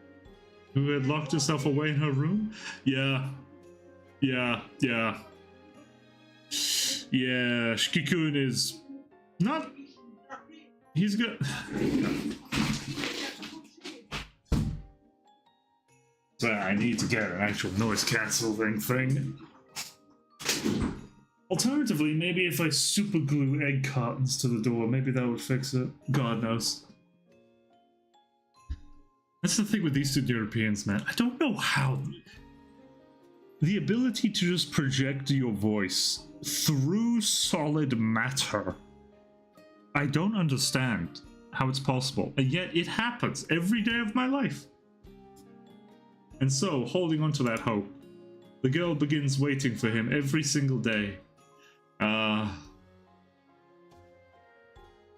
who had locked herself away in her room? Yeah, Shikikun is not... He's good. So I need to get an actual noise cancelling thing. Alternatively, maybe if I super glue egg cartons to the door, maybe that would fix it. God knows. That's the thing with Eastern Europeans, man. I don't know how... The ability to just project your voice through solid matter. I don't understand how it's possible, and yet it happens every day of my life. And so, holding on to that hope, the girl begins waiting for him every single day.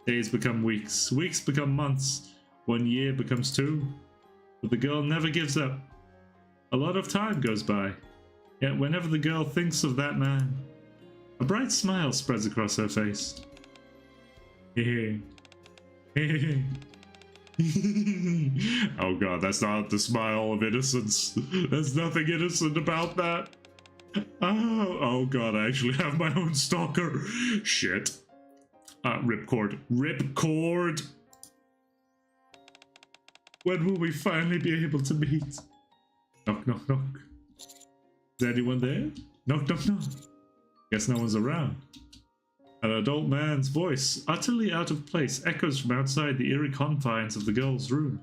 Days become weeks, weeks become months, 1 year becomes 2. But the girl never gives up. A lot of time goes by. Yet whenever the girl thinks of that man, a bright smile spreads across her face. Oh god, that's not the smile of innocence. There's nothing innocent about that. Oh god, I actually have my own stalker. Shit. Ripcord. Ripcord! When will we finally be able to meet? Knock, knock, knock. Is anyone there? Knock, knock, knock. Guess no one's around. An adult man's voice, utterly out of place, echoes from outside the eerie confines of the girl's room.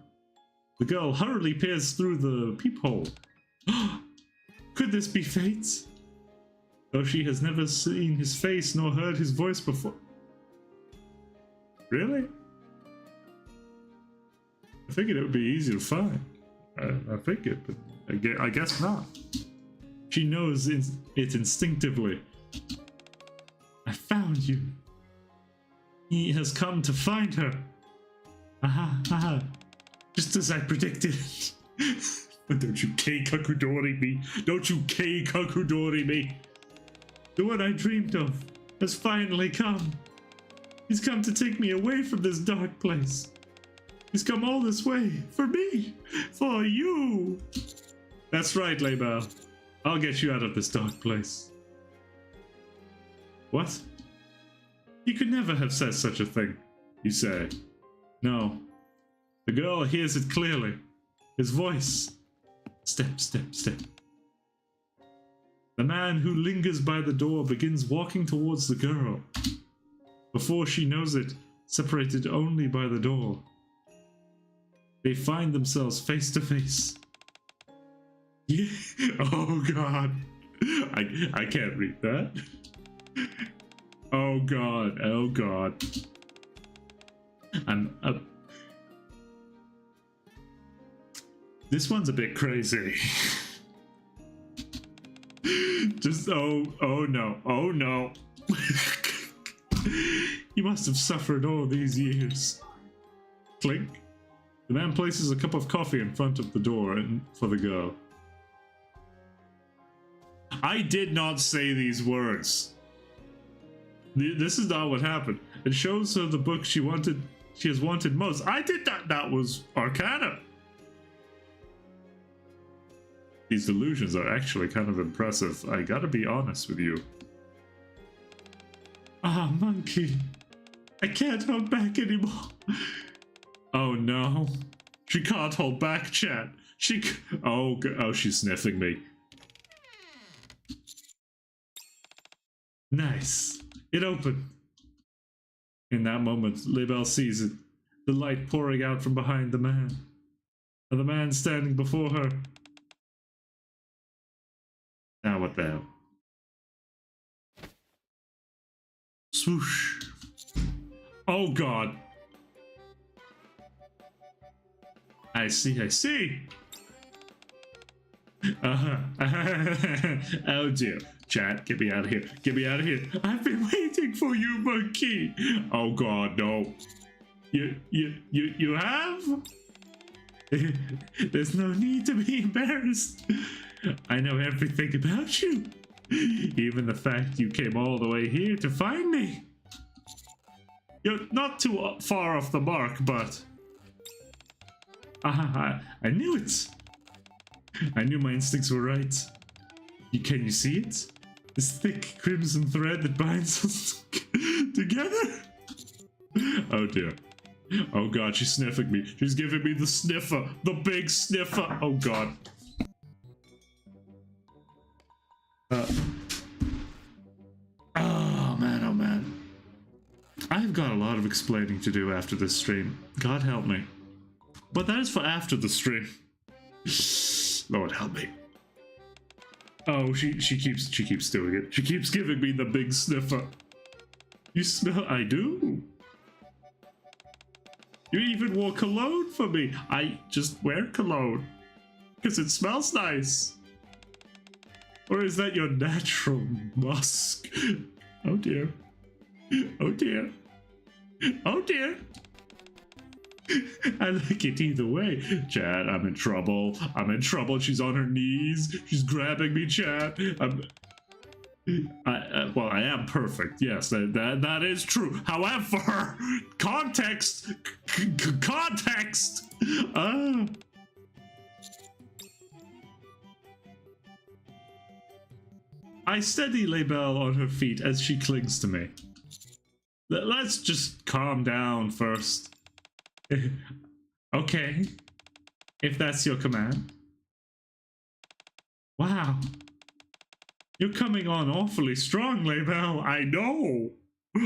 The girl hurriedly peers through the peephole. Could this be fate? Though she has never seen his face nor heard his voice before. Really? I figured it would be easy to find. I figured, but I guess not. She knows it instinctively. I found you. He has come to find her. Aha, aha. Just as I predicted. Don't you Kakudori me. Don't you Kakudori me. The one I dreamed of has finally come. He's come to take me away from this dark place. He's come all this way for me. For you. That's right, Leibel. I'll get you out of this dark place. What? He could never have said such a thing, you say. No. The girl hears it clearly. His voice. Step, step, step. The man who lingers by the door begins walking towards the girl. Before she knows it, separated only by the door. They find themselves face to face. Yeah. Oh god. I can't read that. Oh god, oh god. This one's a bit crazy. Just oh no, oh no. You must have suffered all these years. Clink. The man places a cup of coffee in front of the door and for the girl. I did not say these words. This is not what happened. It shows her the book she has wanted most. I did that. That was Arcana. These delusions are actually kind of impressive. I gotta be honest with you. Ah, monkey. I can't hold back anymore. Oh no. She can't hold back, chat. Oh, she's sniffing me. Nice. It opened. In that moment, Leibel sees it. The light pouring out from behind the man. And the man standing before her. Now what the hell? Swoosh. Oh god. I see, I see. Oh dear. Chat, get me out of here. Get me out of here. I've been waiting for you, monkey. Oh god, no. You have? There's no need to be embarrassed. I know everything about you. Even the fact you came all the way here to find me. You're not too far off the mark, but... I knew it. I knew my instincts were right. Can you see it? This thick crimson thread that binds us together? Oh dear. Oh god, she's sniffing me. She's giving me the sniffer. The big sniffer. Oh god. Oh man, oh man. I've got a lot of explaining to do after this stream. God help me. But that is for after the stream. Lord help me. Oh, she keeps doing it. She keeps giving me the big sniffer. You smell? I do. You even wore cologne for me. I just wear cologne because it smells nice. Or is that your natural musk? Oh dear. Oh dear. Oh dear. I like it either way. Chat, I'm in trouble. I'm in trouble. She's on her knees. She's grabbing me, chat. Well, I am perfect. Yes, that is true. However, context. Context. I steady Laybelle on her feet as she clings to me. Let's just calm down first. Okay, if that's your command. Wow. You're coming on awfully strong, Laybelle. I know.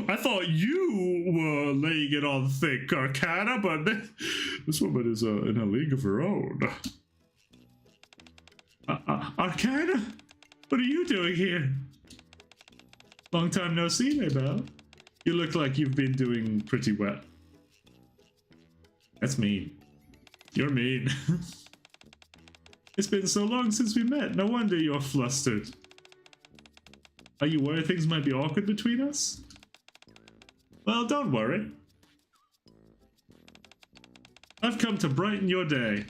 I thought you were laying it on thick, Arcana, but this woman is in a league of her own. Arcana? What are you doing here? Long time no see, Laybelle. You look like you've been doing pretty well. That's mean. You're mean. It's been so long since we met. No wonder you're flustered. Are you worried things might be awkward between us? Well, don't worry. I've come to brighten your day.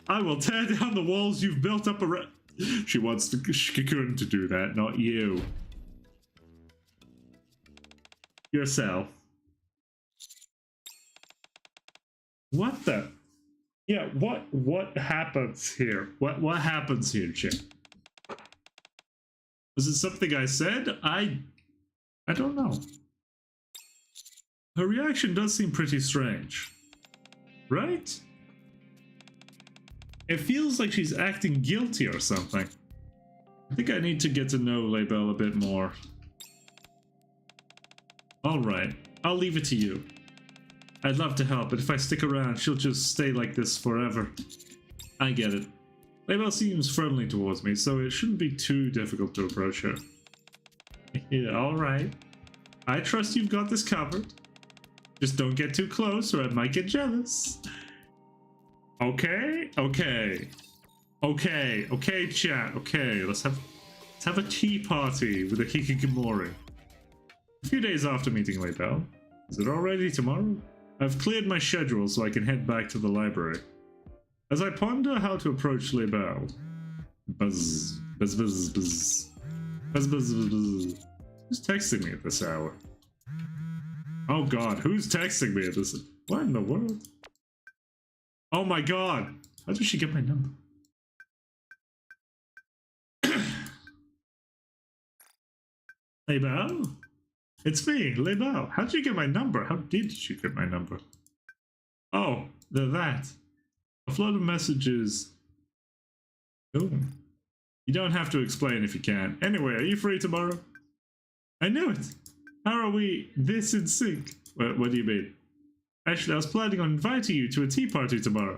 I will tear down the walls you've built up around... She wants to... She couldn't to do that, not you. Yourself. What the... Yeah, what happens here? What happens here, Chip? Was it something I said? I don't know. Her reaction does seem pretty strange. Right? It feels like she's acting guilty or something. I think I need to get to know Laybelle a bit more. Alright, I'll leave it to you. I'd love to help, but if I stick around, she'll just stay like this forever. I get it. Laybelle seems friendly towards me, so it shouldn't be too difficult to approach her. Yeah, alright. I trust you've got this covered. Just don't get too close or I might get jealous. Okay, chat. Okay, let's have a tea party with a hikikomori. A few days after meeting Laybelle. Is it already tomorrow? I've cleared my schedule so I can head back to the library. As I ponder how to approach Laybelle. Buzz, buzz, buzz, buzz. Buzz, buzz, buzz, buzz. Who's texting me at this hour? Oh god, who's texting me at this? What in the world? Oh my god! How did she get my number? Laybelle? It's me, Laybelle. How did you get my number? How did you get my number? Oh, they're that. A flood of messages. Oh. You don't have to explain if you can't. Anyway, are you free tomorrow? I knew it. How are we this in sync? What do you mean? Actually, I was planning on inviting you to a tea party tomorrow.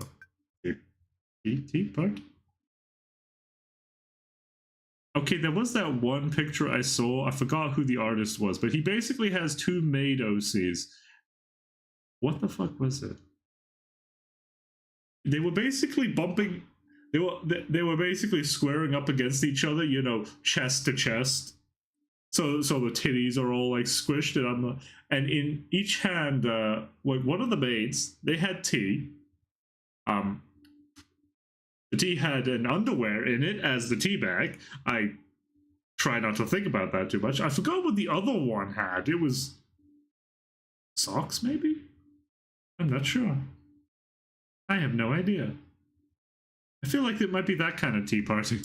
Tea party? Okay, there was that one picture I saw. I forgot who the artist was, but he basically has two maid OCs. What the fuck was it? They were basically bumping. They were basically squaring up against each other, you know, chest to chest. So the titties are all like squished, and in each hand, like one of the maids, they had tea. The tea had an underwear in it as the tea bag. I try not to think about that too much. I forgot what the other one had. It was socks, maybe? I'm not sure. I have no idea. I feel like it might be that kind of tea party.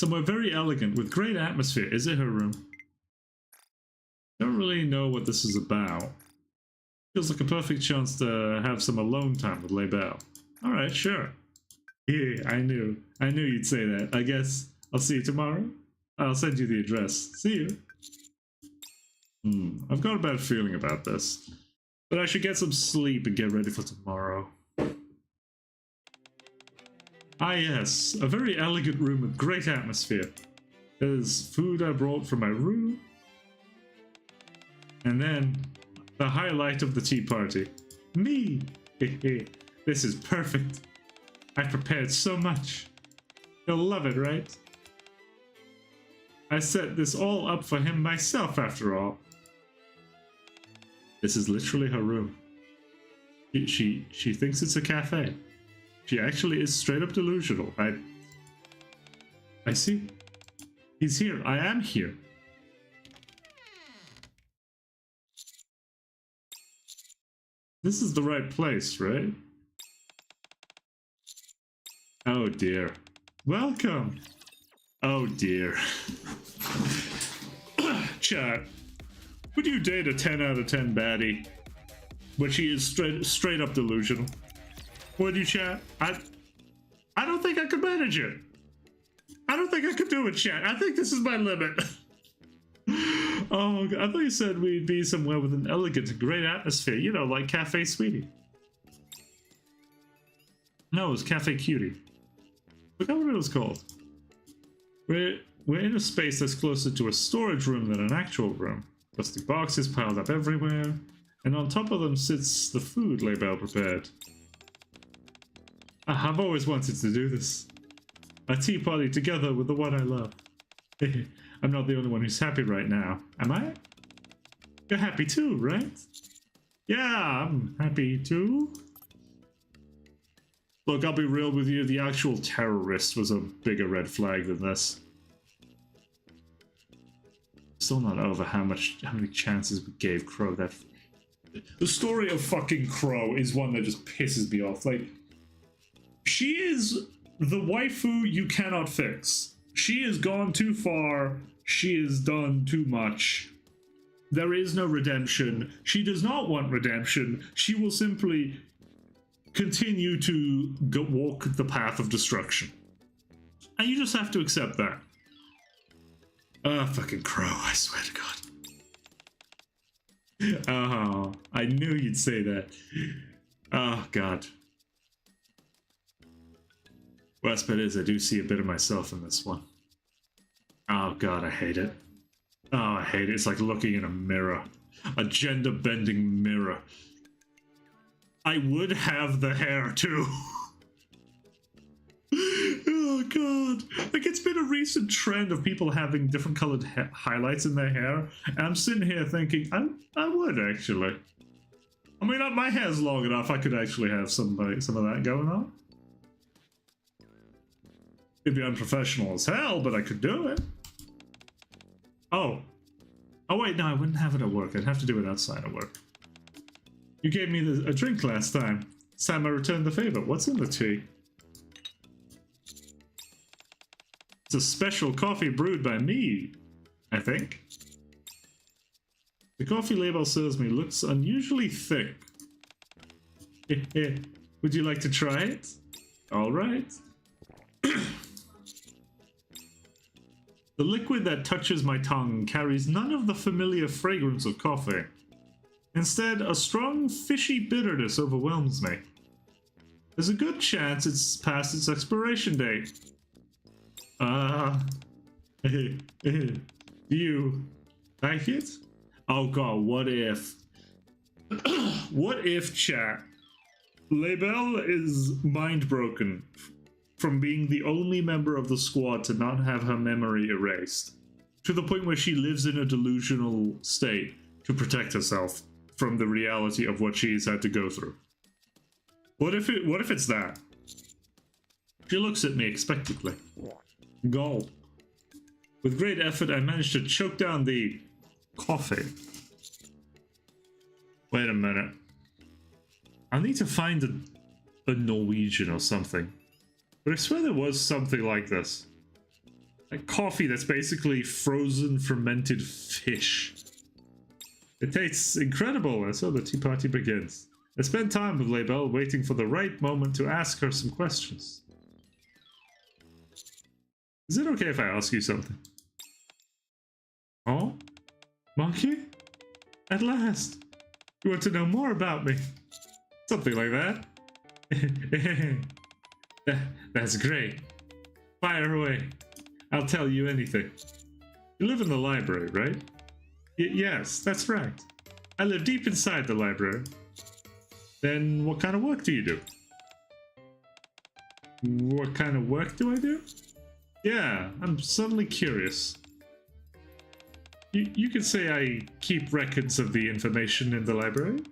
Somewhere very elegant with great atmosphere. Is it her room? Don't really know what this is about. Feels like a perfect chance to have some alone time with Laybelle. Alright, sure. Yeah, I knew you'd say that. I guess I'll see you tomorrow. I'll send you the address. See you. I've got a bad feeling about this. But I should get some sleep and get ready for tomorrow. Ah yes, a very elegant room with great atmosphere. There's food I brought from my room. And then, the highlight of the tea party. Me! This is perfect. I prepared so much. You'll love it, right? I set this all up for him myself, after all. This is literally her room. She thinks it's a cafe. She actually is straight up delusional. I see. He's here. I am here. This is the right place, right? Oh dear. Welcome. Oh dear. Chat. Would you date a 10 out of 10 baddie? But she is straight up delusional. Would you, chat? I don't think I could manage it. I don't think I could do it, chat. I think this is my limit. Oh, I thought you said we'd be somewhere with an elegant, great atmosphere. You know, like Cafe Sweetie. No, it was Cafe Cutie. Forgot what it was called. We're in a space that's closer to a storage room than an actual room. Plastic boxes piled up everywhere, and on top of them sits the food Label prepared. I've always wanted to do this. A tea party together with the one I love. I'm not the only one who's happy right now, am I? You're happy too, right? Yeah, I'm happy too. Look, I'll be real with you, the actual terrorist was a bigger red flag than this. Still not over how many chances we gave Crow. That the story of fucking Crow is one that just pisses me off. Like, she is the waifu you cannot fix. She has gone too far. She has done too much. There is no redemption. She does not want redemption. She will simply continue to walk the path of destruction. And you just have to accept that. Fucking Crow, I swear to God. Oh, I knew you'd say that. Oh, God. Worst part is I do see a bit of myself in this one. Oh, God, I hate it. Oh, I hate it. It's like looking in a mirror. A gender-bending mirror. I would have the hair, too. Oh, God. Like, it's been a recent trend of people having different colored highlights in their hair. And I'm sitting here thinking, I would, actually. I mean, my hair's long enough, I could actually have some of that going on. It'd be unprofessional as hell, but I could do it. Oh. Oh, wait, no, I wouldn't have it at work. I'd have to do it outside of work. You gave me a drink last time. It's time I returned the favor. What's in the tea? It's a special coffee brewed by me, I think. The coffee label serves me looks unusually thick. Would you like to try it? All right. The liquid that touches my tongue carries none of the familiar fragrance of coffee. Instead, a strong, fishy bitterness overwhelms me. There's a good chance it's past its expiration date. Do you like it? Oh God, what if? What if, chat? Label is mind broken from being the only member of the squad to not have her memory erased, to the point where she lives in a delusional state to protect herself from the reality of what she's had to go through. What if it's that? She looks at me expectantly. Gulp. With great effort, I managed to choke down the coffee. Wait a minute. I need to find a Norwegian or something. But I swear there was something like this. Like coffee that's basically frozen fermented fish. It tastes incredible, and so the tea party begins. I spend time with Label waiting for the right moment to ask her some questions. Is it okay if I ask you something? Oh? Monkey? At last! You want to know more about me? Something like that. That's great. Fire away. I'll tell you anything. You live in the library, right? Yes, that's right. I live deep inside the library. Then what kind of work do you do? What kind of work do I do? Yeah, I'm suddenly curious. You could say I keep records of the information in the library.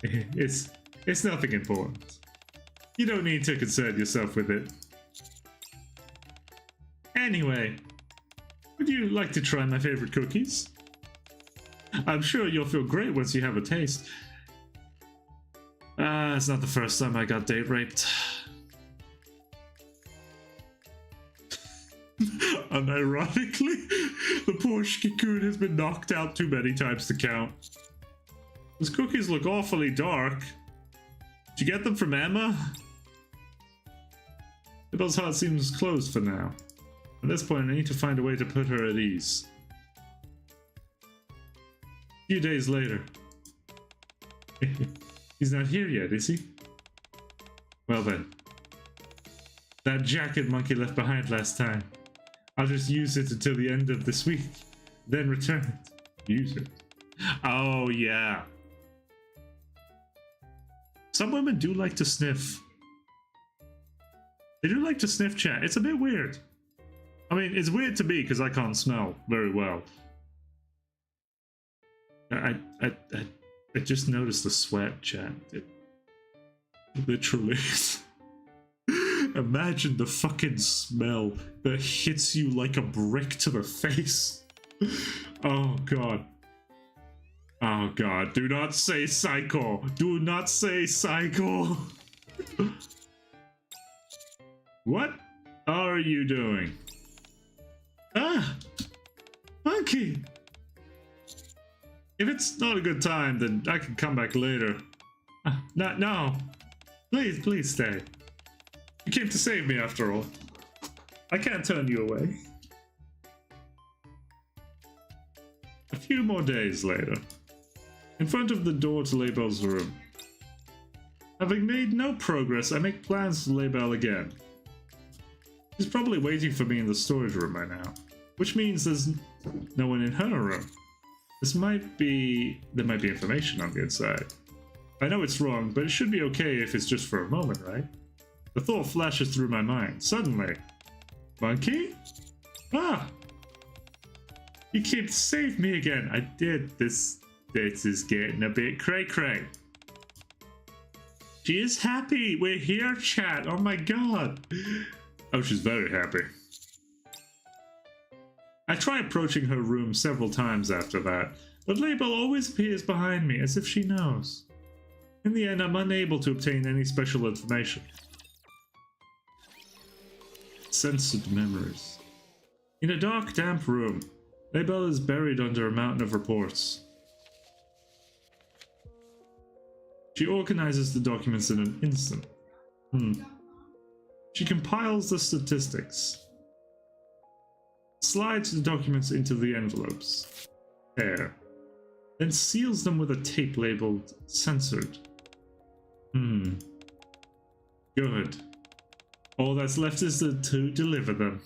It's nothing important. You don't need to concern yourself with it. Anyway, would you like to try my favorite cookies? I'm sure you'll feel great once you have a taste. It's not the first time I got date raped. Unironically, the poor Shikikun has been knocked out too many times to count. Those cookies look awfully dark. Did you get them from Emma? Ibel's heart seems closed for now. At this point, I need to find a way to put her at ease. A few days later. He's not here yet, is he? Well then. That jacket Monkey left behind last time. I'll just use it until the end of this week. Then return it. Use it. Oh, yeah. Some women do like to sniff. They do like to sniff, chat. It's a bit weird. I mean, it's weird to me because I can't smell very well. I just noticed the sweat, chat. It literally. Imagine the fucking smell that hits you like a brick to the face. Oh god. Oh god, do not say psycho. Do not say psycho. What are you doing? Ah! Monkey! If it's not a good time, then I can come back later. No. Please stay. You came to save me after all. I can't turn you away. A few more days later. In front of the door to Laybell's room. Having made no progress, I make plans for Laybell again. She's probably waiting for me in the storage room by now. Which means there's no one in her room. There might be information on the inside. I know it's wrong, but it should be okay if it's just for a moment, right? The thought flashes through my mind. Suddenly. Monkey? Ah! You came to save me again. I did. This is getting a bit cray-cray. She is happy. We're here, chat. Oh my god. Oh, she's very happy. I try approaching her room several times after that, but Laybell always appears behind me as if she knows. In the end, I'm unable to obtain any special information. Censored memories. In a dark, damp room, Laybell is buried under a mountain of reports. She organizes the documents in an instant. She compiles the statistics. Slides the documents into the envelopes. There. Then seals them with a tape labeled censored. Good. All that's left is to deliver them.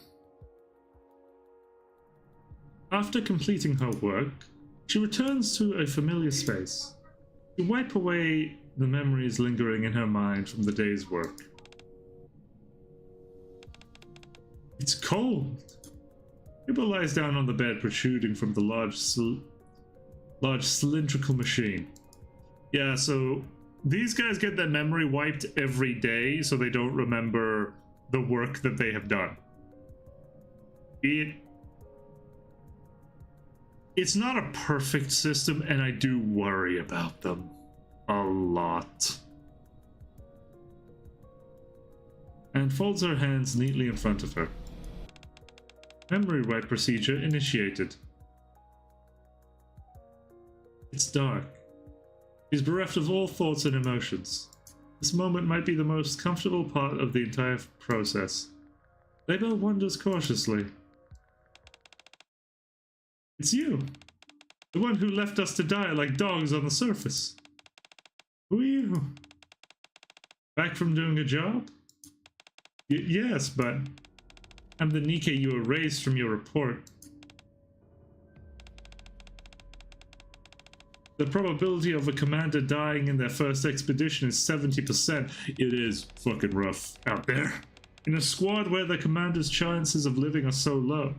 After completing her work, she returns to a familiar space to wipe away the memories lingering in her mind from the day's work. It's cold. Ibel lies down on the bed protruding from the large cylindrical machine. Yeah, so these guys get their memory wiped every day so they don't remember the work that they have done. It's not a perfect system, and I do worry about them a lot. And folds her hands neatly in front of her. Memory wipe procedure initiated. It's dark. She's bereft of all thoughts and emotions. This moment might be the most comfortable part of the entire process. Laybell wonders cautiously. It's you. The one who left us to die like dogs on the surface. Who are you? Back from doing a job? Yes, but I'm the Nikke you erased from your report. The probability of a commander dying in their first expedition is 70%. It is fucking rough out there. In a squad where the commander's chances of living are so low,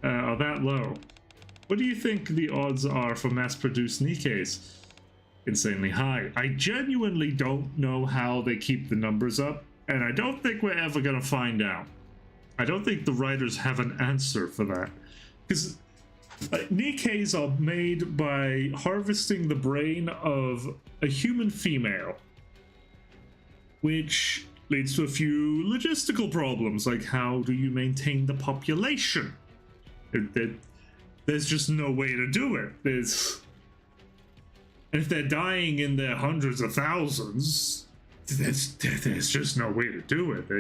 are that low, What do you think the odds are for mass-produced Nikkeis? Insanely high. I genuinely don't know how they keep the numbers up, and I don't think we're ever gonna find out. I don't think the writers have an answer for that. Because Nikkeis are made by harvesting the brain of a human female, which leads to a few logistical problems, like how do you maintain the population? There's just no way to do it. And if they're dying in their hundreds of thousands, there's just no way to do it.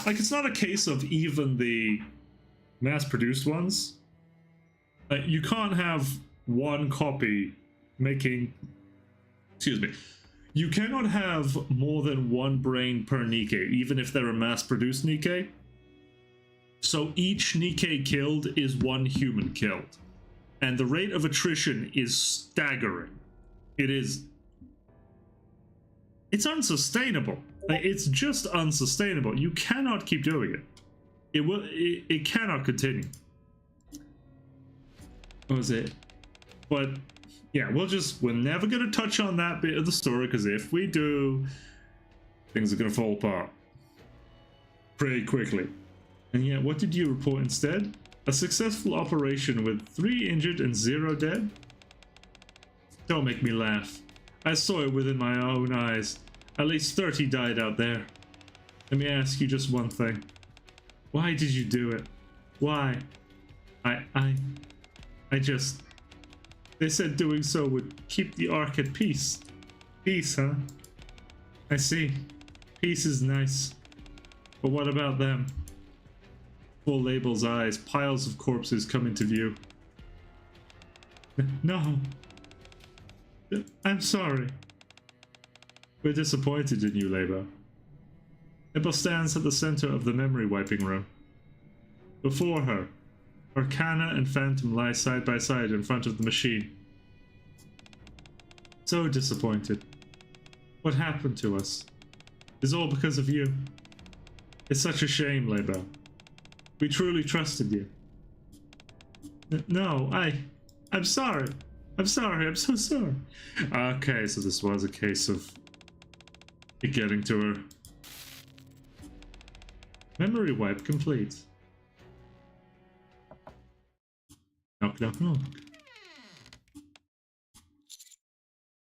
Like, it's not a case of even the mass-produced ones. You can't have one copy making... Excuse me. You cannot have more than one brain per Nikke, even if they're a mass-produced Nikke. So each Nikke killed is one human killed. And the rate of attrition is staggering. It's unsustainable. It's just unsustainable. You cannot keep doing it. It cannot continue. What was it? But yeah, we're never gonna touch on that bit of the story, because if we do, things are gonna fall apart pretty quickly. And yet, what did you report instead? A successful operation with 3 injured and 0 dead? Don't make me laugh. I saw it within my own eyes. At least 30 died out there. Let me ask you just one thing. Why did you do it? Why? I just... They said doing so would keep the Ark at peace. Peace, huh? I see. Peace is nice. But what about them? Full Label's eyes, piles of corpses come into view. No. I'm sorry. We're disappointed in you, Label. Label stands at the center of the memory wiping room. Before her, Arcana and Phantom lie side by side in front of the machine. So disappointed. What happened to us? It's all because of you. It's such a shame, Label. We truly trusted you. No, I'm sorry. I'm sorry, I'm so sorry. Okay, so this was a case of it getting to her. Memory wipe complete. Knock, knock, knock.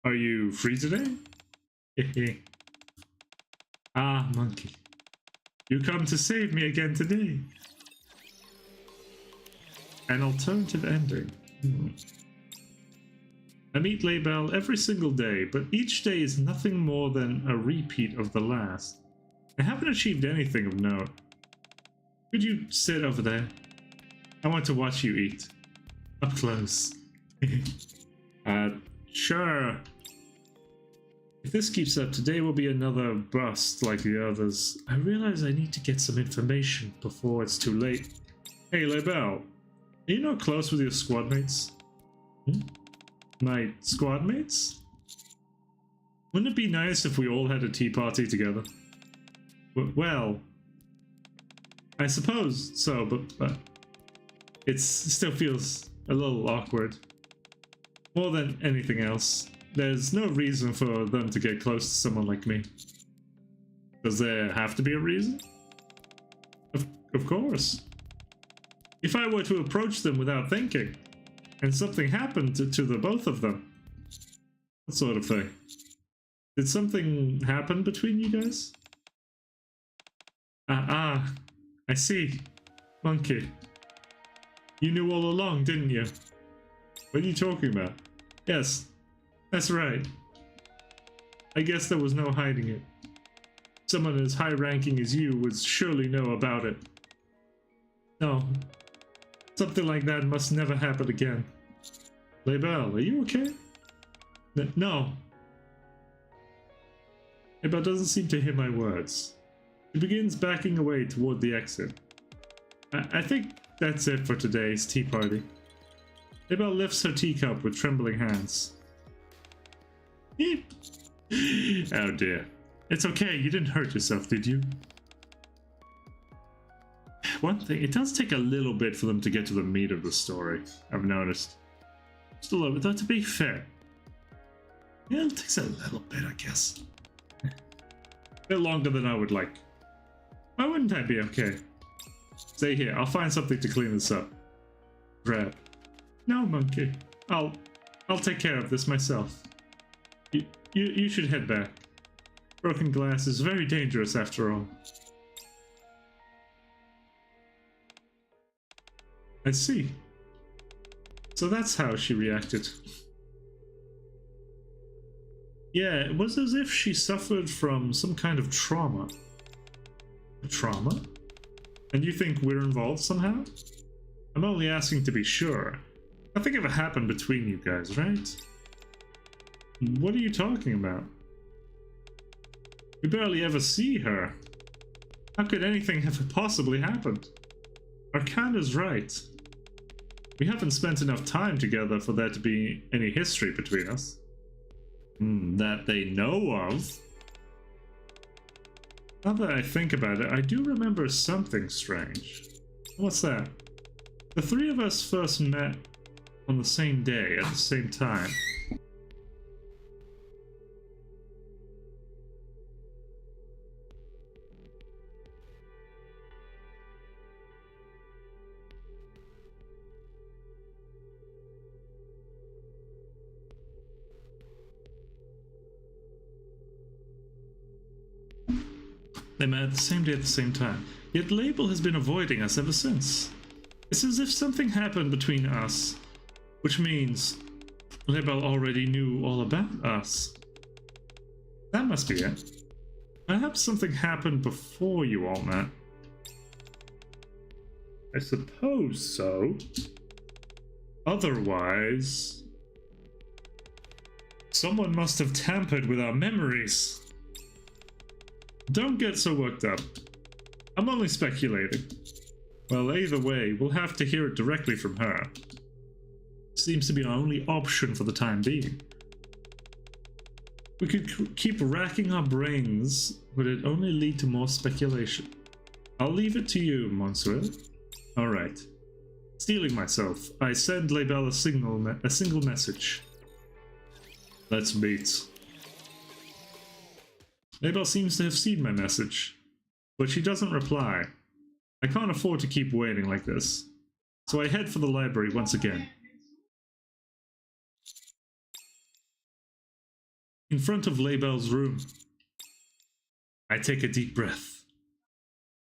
Are you free today? Ah, monkey. You come to save me again today. An alternative ending. I meet Label every single day, but each day is nothing more than a repeat of the last. I haven't achieved anything of note. Could you sit over there? I want to watch you eat. Up close. Sure. If this keeps up, today will be another bust like the others. I realize I need to get some information before it's too late. Hey, Label. Are you not close with your squad mates? My squad mates? Wouldn't it be nice if we all had a tea party together? Well, I suppose so, but it still feels a little awkward. More than anything else, there's no reason for them to get close to someone like me. Does there have to be a reason? Of course. If I were to approach them without thinking, and something happened to the both of them, that sort of thing. Did something happen between you guys? I see. Monkey. You knew all along, didn't you? What are you talking about? Yes, that's right. I guess there was no hiding it. Someone as high-ranking as you would surely know about it. No. Something like that must never happen again. Label, are you okay? No. Label doesn't seem to hear my words. He begins backing away toward the exit. I think that's it for today's tea party. Label lifts her teacup with trembling hands. Oh dear. It's okay, you didn't hurt yourself, did you? one thing. It does take a little bit for them to get to the meat of the story, I've noticed. Just a little bit, though, to be fair. Yeah, it takes a little bit, I guess. A bit longer than I would like. Why wouldn't I be okay? Stay here, I'll find something to clean this up. Grab. No, monkey. I'll take care of this myself. You should head back. Broken glass is very dangerous after all. I see. So that's how she reacted. Yeah, it was as if she suffered from some kind of trauma. Trauma? And you think we're involved somehow? I'm only asking to be sure. Nothing ever happened between you guys, right? What are you talking about? We barely ever see her. How could anything have possibly happened? Arcana's right. We haven't spent enough time together for there to be any history between us. That they know of. Now that I think about it, I do remember something strange. What's that? The three of us first met on the same day, at the same time. They met at the same day at the same time, yet Label has been avoiding us ever since. It's as if something happened between us, which means Label already knew all about us. That must be it. Perhaps something happened before you all met. I suppose so. Otherwise, someone must have tampered with our memories. Don't get so worked up. I'm only speculating. Well, either way, we'll have to hear it directly from her. Seems to be our only option for the time being. We could keep racking our brains, but it only lead to more speculation. I'll leave it to you, Monsieur. Alright. Stealing myself, I send Label a single message. Let's meet. Label seems to have seen my message, but she doesn't reply. I can't afford to keep waiting like this, so I head for the library once again. In front of Label's room, I take a deep breath.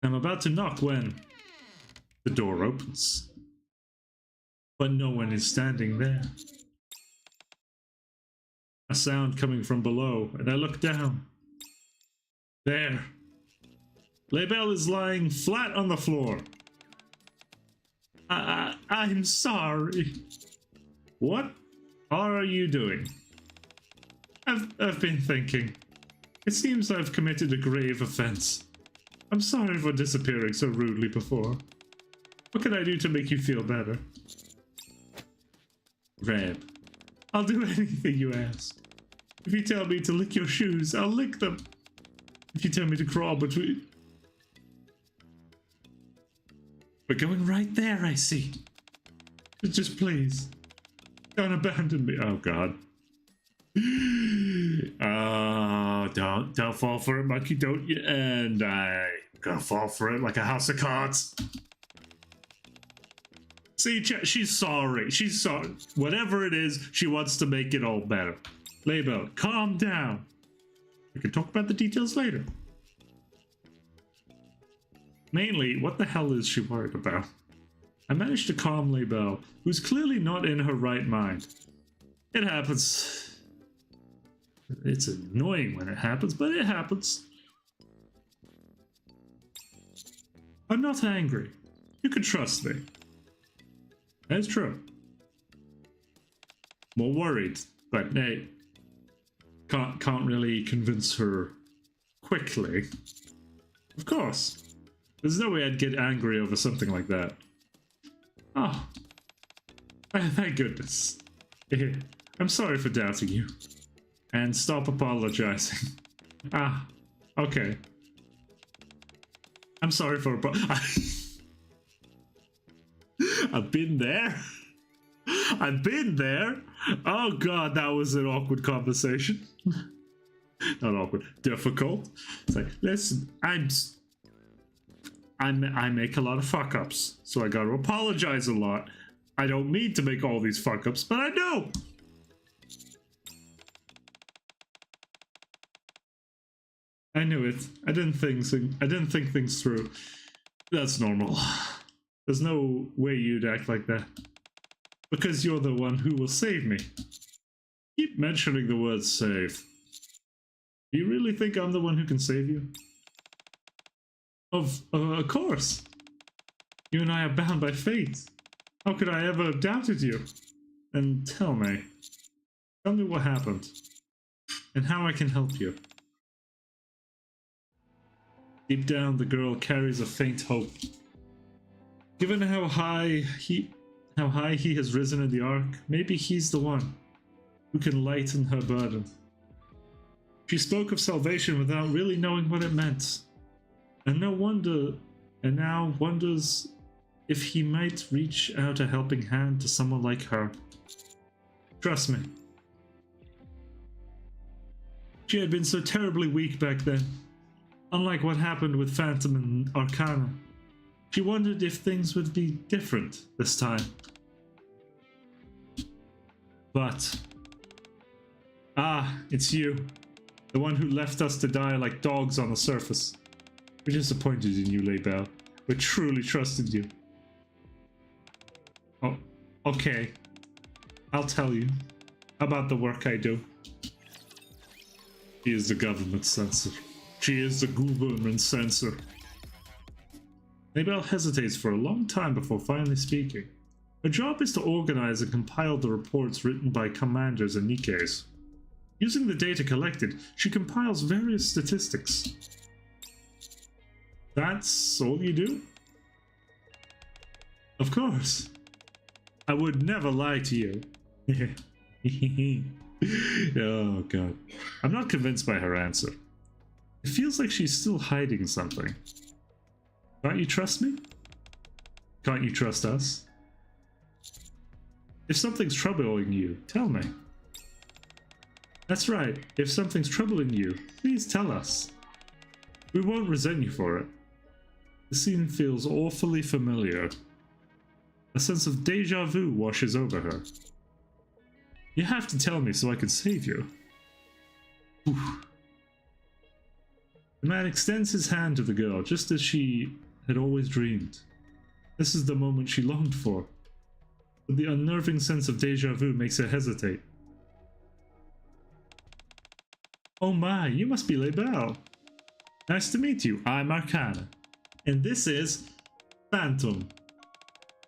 I'm about to knock when the door opens, but no one is standing there. A sound coming from below, and I look down. There. Label is lying flat on the floor. I'm sorry. What are you doing? I've been thinking. It seems I've committed a grave offense. I'm sorry for disappearing so rudely before. What can I do to make you feel better? Reb, I'll do anything you ask. If you tell me to lick your shoes, I'll lick them. If you tell me to crawl between... We're going right there, I see. Just please, don't abandon me. Oh, God. Don't fall for it, monkey, don't you? And I'm gonna fall for it like a house of cards. See, she's sorry. She's sorry. Whatever it is, she wants to make it all better. Label, calm down. We can talk about the details later. Mainly, what the hell is she worried about? I managed to calm Label, who's clearly not in her right mind. It happens. It's annoying when it happens, but it happens. I'm not angry. You can trust me. That's true. More worried, but hey, can't really convince her quickly. Of course. There's no way I'd get angry over something like that. Oh. Thank goodness. I'm sorry for doubting you. And stop apologizing. Okay. I'm sorry for I've been there. I've been there. Oh god, that was an awkward conversation. Not awkward, difficult. It's like, listen, I make a lot of fuck ups, so I gotta apologize a lot. I don't mean to make all these fuck ups, but I know. I knew it. I didn't think things through. That's normal. There's no way you'd act like that. Because you're the one who will save me. Keep mentioning the word save. Do you really think I'm the one who can save you? Of course. You and I are bound by fate. How could I ever have doubted you? And tell me what happened. And how I can help you. Deep down, the girl carries a faint hope. Given how high he has risen in the arc, maybe he's the one who can lighten her burden. She spoke of salvation without really knowing what it meant, and now wonders if he might reach out a helping hand to someone like her. Trust me. She had been so terribly weak back then. Unlike what happened with Phantom and Arcana, she wondered if things would be different this time. But... it's you. The one who left us to die like dogs on the surface. We're disappointed in you, Laybell. We truly trusted you. Oh, okay. I'll tell you about the work I do. She is the government censor. She is the government censor. Laybell hesitates for a long time before finally speaking. Her job is to organize and compile the reports written by commanders and Nikkeis. Using the data collected, she compiles various statistics. That's all you do? Of course. I would never lie to you. Oh god. I'm not convinced by her answer. It feels like she's still hiding something. Can't you trust me? Can't you trust us? If something's troubling you, tell me. That's right, if something's troubling you, please tell us. We won't resent you for it. The scene feels awfully familiar. A sense of deja vu washes over her. You have to tell me so I can save you. Oof. The man extends his hand to the girl, just as she had always dreamed. This is the moment she longed for. But the unnerving sense of deja vu makes her hesitate. Oh my, you must be Laybell. Nice to meet you, I'm Arcana. And this is Phantom.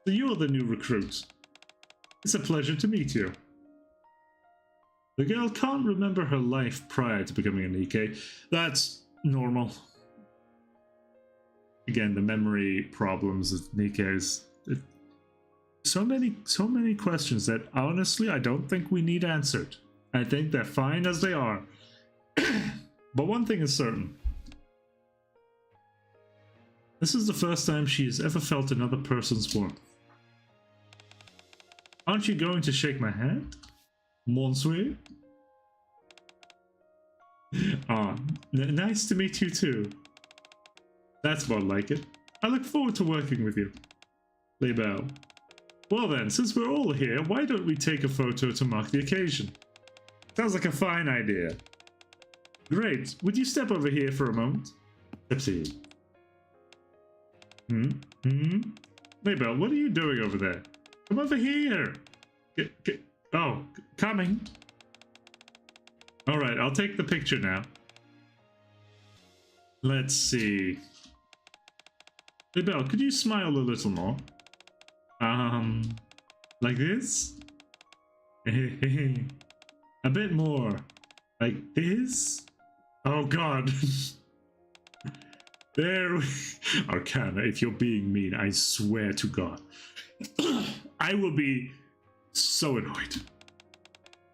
So you're the new recruit. It's a pleasure to meet you. The girl can't remember her life prior to becoming a Nikke. That's normal. Again, the memory problems of Nikkeis. So many questions that honestly I don't think we need answered. I think they're fine as they are. But one thing is certain. This is the first time she has ever felt another person's warmth. Aren't you going to shake my hand, Monsieur? Nice to meet you too. That's more like it. I look forward to working with you. Laybell. Well then, since we're all here, why don't we take a photo to mark the occasion? Sounds like a fine idea. Great. Would you step over here for a moment? Pepsi. Laybell, what are you doing over there? Come over here. Oh, coming. Alright, I'll take the picture now. Let's see. Laybell, could you smile a little more? Like this? A bit more. Like this? Oh god. There we... Arcana, if you're being mean, I swear to god. I will be so annoyed.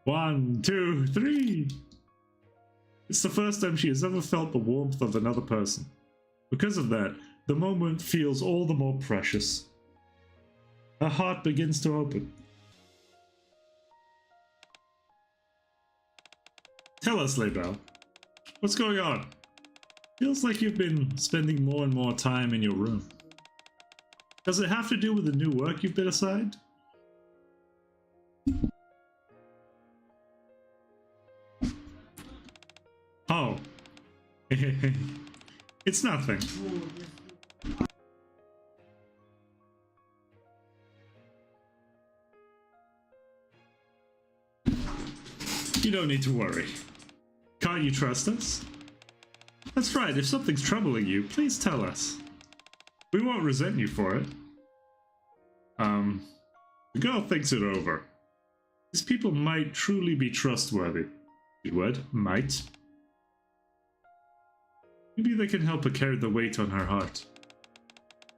1, 2, 3. It's the first time she has ever felt the warmth of another person. Because of that, the moment feels all the more precious. Her heart begins to open. Tell us, Laybell. What's going on? Feels like you've been spending more and more time in your room. Does it have to do with the new work you've been assigned? Oh. It's nothing. You don't need to worry. Can't you trust us? That's right, if something's troubling you, please tell us. We won't resent you for it. The girl thinks it over. These people might truly be trustworthy. Good word, might. Maybe they can help her carry the weight on her heart.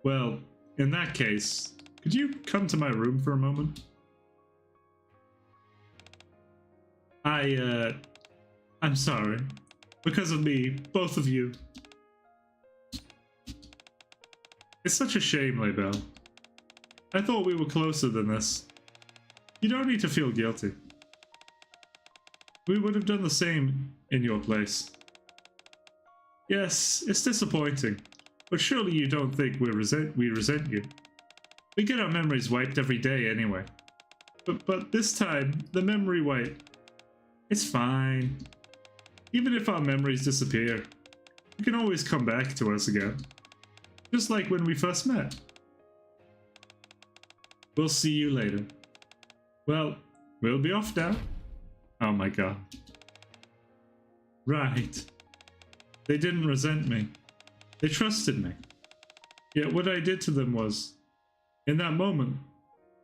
Well, in that case, could you come to my room for a moment? I'm sorry. Because of me, both of you. It's such a shame, Laybell. I thought we were closer than this. You don't need to feel guilty. We would have done the same in your place. Yes, it's disappointing, but surely you don't think we resent you. We get our memories wiped every day anyway. But this time, the memory wipe, it's fine. Even if our memories disappear, you can always come back to us again. Just like when we first met. We'll see you later. Well, we'll be off now. Oh my god. Right. They didn't resent me. They trusted me. Yet what I did to them was, in that moment,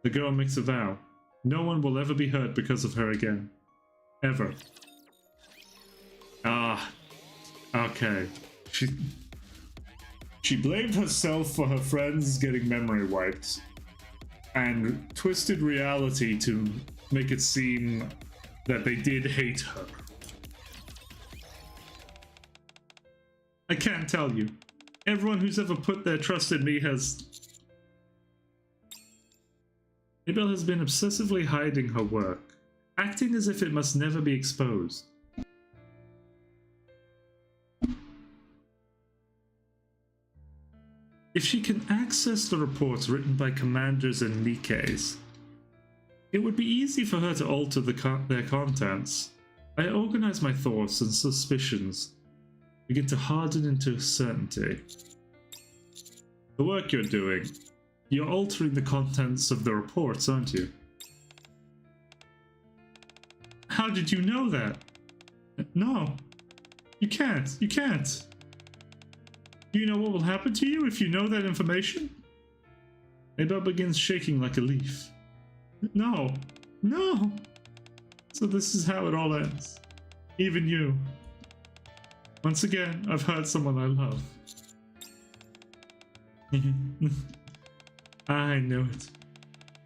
the girl makes a vow. No one will ever be hurt because of her again. Ever. Ah. Okay. She blamed herself for her friends getting memory wiped and twisted reality to make it seem that they did hate her. I can't tell you. Everyone who's ever put their trust in me has... Abel has been obsessively hiding her work, acting as if it must never be exposed. If she can access the reports written by commanders and Nikkeis, it would be easy for her to alter their contents. I organize my thoughts and suspicions, begin to harden into certainty. The work you're doing, you're altering the contents of the reports, aren't you? How did you know that? No, you can't. You can't. Do you know what will happen to you if you know that information? Abel begins shaking like a leaf. No, no. So this is how it all ends. Even you. Once again, I've hurt someone I love. I knew it.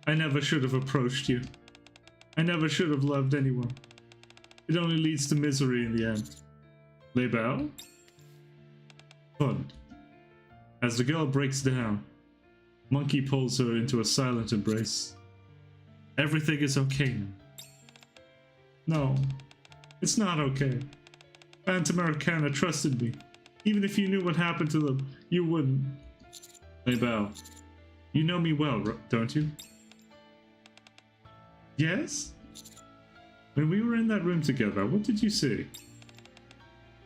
I never should have approached you. I never should have loved anyone. It only leads to misery in the end. Laybell? Fun. As the girl breaks down, Monkey pulls her into a silent embrace. Everything is okay now. No, it's not okay. Phantom Arcana trusted me. Even if you knew what happened to them, you wouldn't. Laybell, you know me well, don't you? Yes? When we were in that room together, what did you see?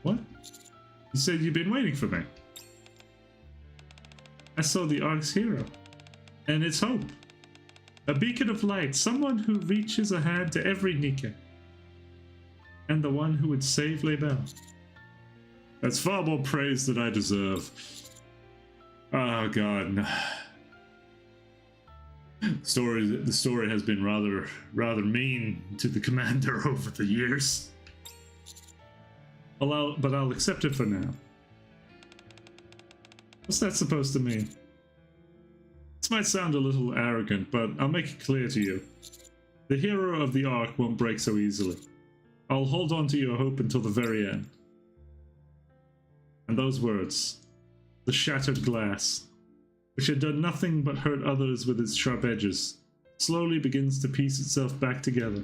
What? You said you'd been waiting for me. I saw the Ark's hero, and its hope. A beacon of light, someone who reaches a hand to every Nikke. And the one who would save Laybell. That's far more praise than I deserve. Oh god. No. The story has been rather mean to the commander over the years. But I'll accept it for now. What's that supposed to mean? This might sound a little arrogant, but I'll make it clear to you. The hero of the Ark won't break so easily. I'll hold on to your hope until the very end. And those words, the shattered glass, which had done nothing but hurt others with its sharp edges, slowly begins to piece itself back together.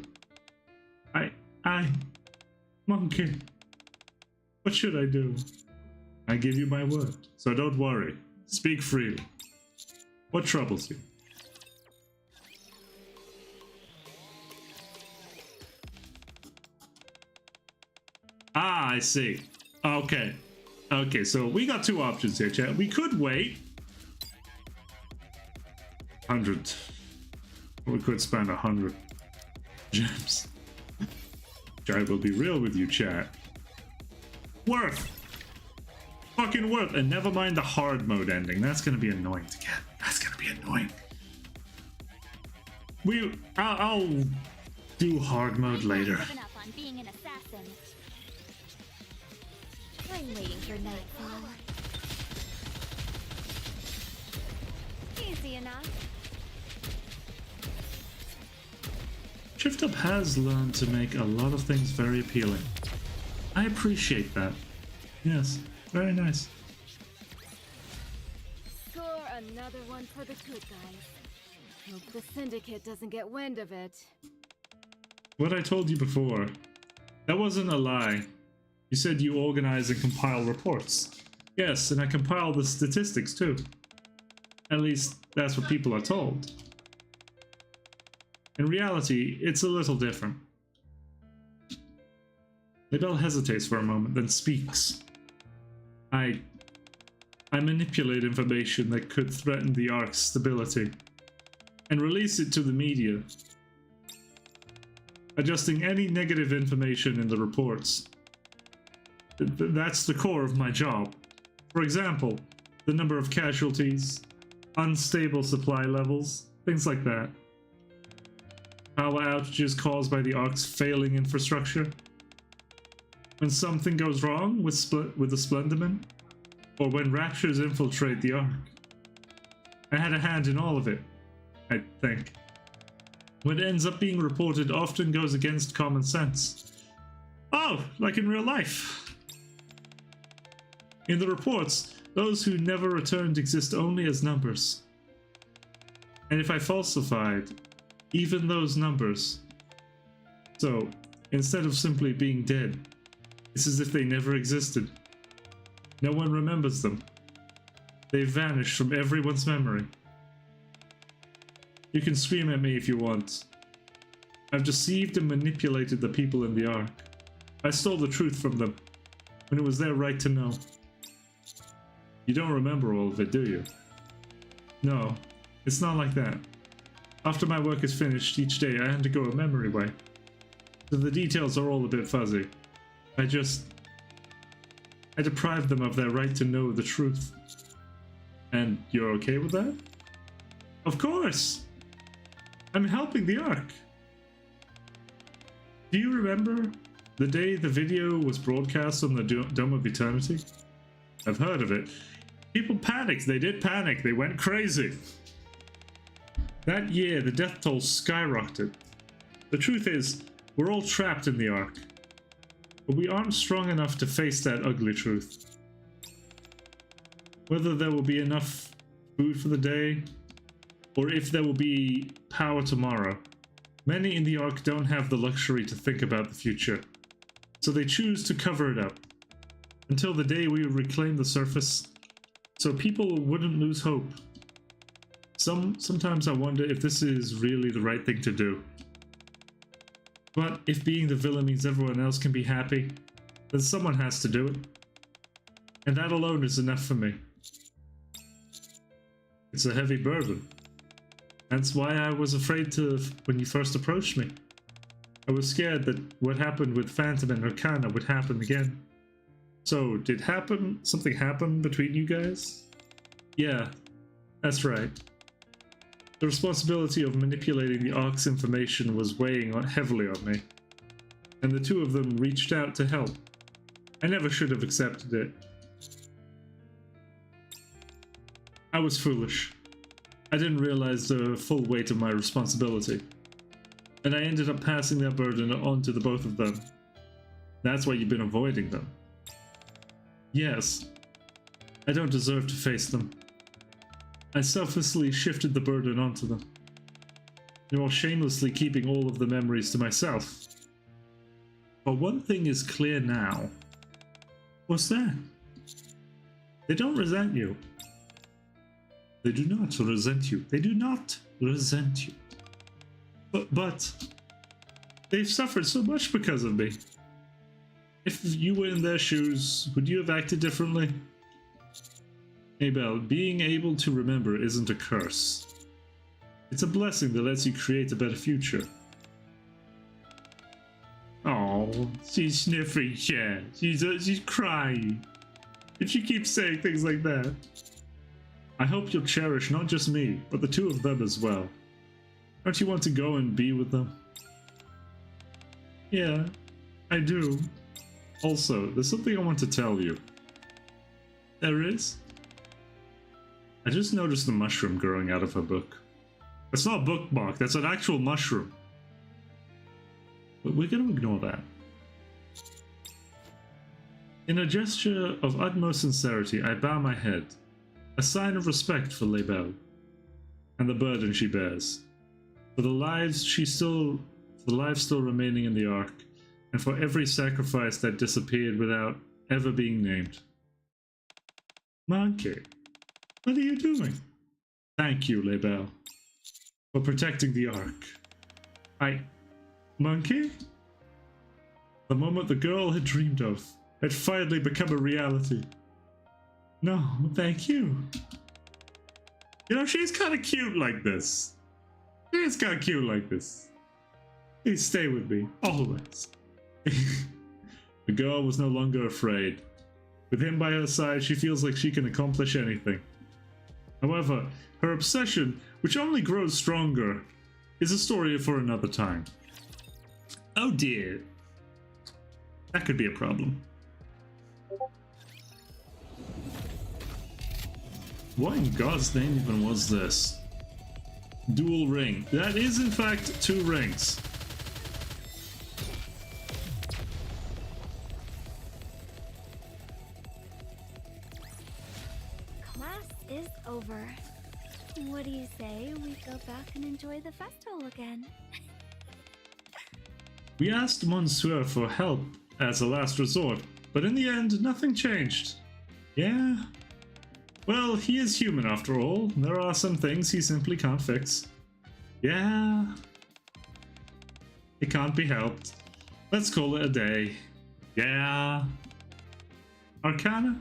Monkey, what should I do? I give you my word, so don't worry. Speak freely. What troubles you? Ah, I see. Okay. Okay, so we got two options here, chat. We could wait. 100. We could spend 100 gems. I will be real with you, chat. Worth! Fucking worth! And never mind the hard mode ending. That's gonna be annoying to get. That's gonna be annoying. I'll do hard mode later. Given up on being an assassin. I'm waiting for nightfall. Easy enough. Shift Up has learned to make a lot of things very appealing. I appreciate that. Yes, very nice. Score another one for the good guys. Hope the Syndicate doesn't get wind of it. What I told you before, that wasn't a lie. You said you organize and compile reports. Yes, and I compile the statistics too. At least, that's what people are told. In reality, it's a little different. Libelle hesitates for a moment, then speaks. I manipulate information that could threaten the Ark's stability, and release it to the media, adjusting any negative information in the reports. That's the core of my job. For example, the number of casualties, unstable supply levels, things like that. Power outages caused by the Ark's failing infrastructure. When something goes wrong with the Splenderman, or when Raptures infiltrate the Ark. I had a hand in all of it, I think. What ends up being reported often goes against common sense. Oh, like in real life. In the reports, those who never returned exist only as numbers. And if I falsified even those numbers, so instead of simply being dead, it's as if they never existed. No one remembers them. They vanished from everyone's memory. You can scream at me if you want. I've deceived and manipulated the people in the Ark. I stole the truth from them, when it was their right to know. You don't remember all of it, do you? No, it's not like that. After my work is finished, each day I undergo a memory way. So the details are all a bit fuzzy. I deprive them of their right to know the truth. And you're okay with that? Of course! I'm helping the Ark. Do you remember the day the video was broadcast on the Dome of Eternity? I've heard of it. People panicked. They did panic. They went crazy. That year, the death toll skyrocketed. The truth is, we're all trapped in the Ark. But we aren't strong enough to face that ugly truth. Whether there will be enough food for the day, or if there will be power tomorrow, many in the Ark don't have the luxury to think about the future. So they choose to cover it up, until the day we reclaim the surface, so people wouldn't lose hope. Sometimes I wonder if this is really the right thing to do. But if being the villain means everyone else can be happy, then someone has to do it. And that alone is enough for me. It's a heavy burden. That's why I was afraid when you first approached me. I was scared that what happened with Phantom and Arcana would happen again. So, did something happen between you guys? Yeah, that's right. The responsibility of manipulating the Ark's information was weighing heavily on me, and the two of them reached out to help. I never should have accepted it. I was foolish. I didn't realize the full weight of my responsibility, and I ended up passing that burden on to the both of them. That's why you've been avoiding them. Yes, I don't deserve to face them. I selflessly shifted the burden onto them, while shamelessly keeping all of the memories to myself. But one thing is clear now. What's that? They don't resent you. They do not resent you. They do not resent you. But they've suffered so much because of me. If you were in their shoes, would you have acted differently? Abel, being able to remember isn't a curse. It's a blessing that lets you create a better future. Oh, she's sniffing, Chad. She's crying. And she keeps saying things like that. I hope you'll cherish not just me, but the two of them as well. Don't you want to go and be with them? Yeah, I do. Also, there's something I want to tell you. There is? I just noticed the mushroom growing out of her book. It's not a bookmark, that's an actual mushroom. But we're going to ignore that. In a gesture of utmost sincerity, I bow my head, a sign of respect for Lebel and the burden she bears, for the lives still remaining in the Ark, and for every sacrifice that disappeared without ever being named. Monkey, what are you doing? Thank you, Lebel, for protecting the Ark. Monkey? The moment the girl had dreamed of had finally become a reality. No, thank you. You know, she's kind of cute like this. She's kind of cute like this. Please stay with me, always. The girl was no longer afraid. With him by her side, she feels like she can accomplish anything. However, her obsession, which only grows stronger, is a story for another time. Oh dear. That could be a problem. What in God's name even was this? Dual ring. That is in fact 2 rings. Class is over. What do you say we go back and enjoy the festival again? We asked Monsieur for help as a last resort, but in the end, nothing changed. Yeah. Well, he is human after all. There are some things he simply can't fix. Yeah. It can't be helped. Let's call it a day. Yeah. Arcana?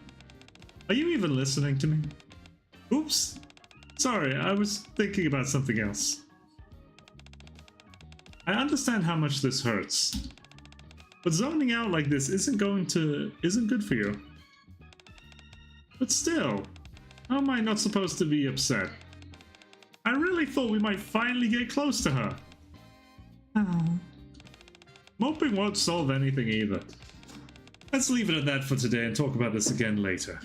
Are you even listening to me? Oops. Sorry, I was thinking about something else. I understand how much this hurts, but zoning out like this isn't good for you. But still, how am I not supposed to be upset? I really thought we might finally get close to her. Moping won't solve anything either. Let's leave it at that for today and talk about this again later.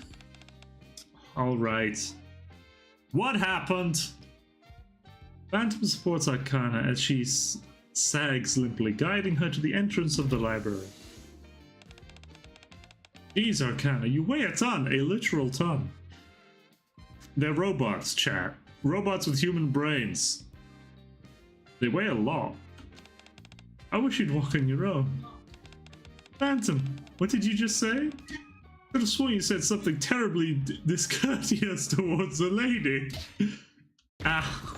Alright. What happened? Phantom supports Arcana as she sags limply, guiding her to the entrance of the library. Geez, Arcana, you weigh a ton, a literal ton. They're robots, chat. Robots with human brains. They weigh a lot. I wish you'd walk on your own. Phantom, what did you just say? I could have sworn you said something terribly discourteous towards a lady. Ow.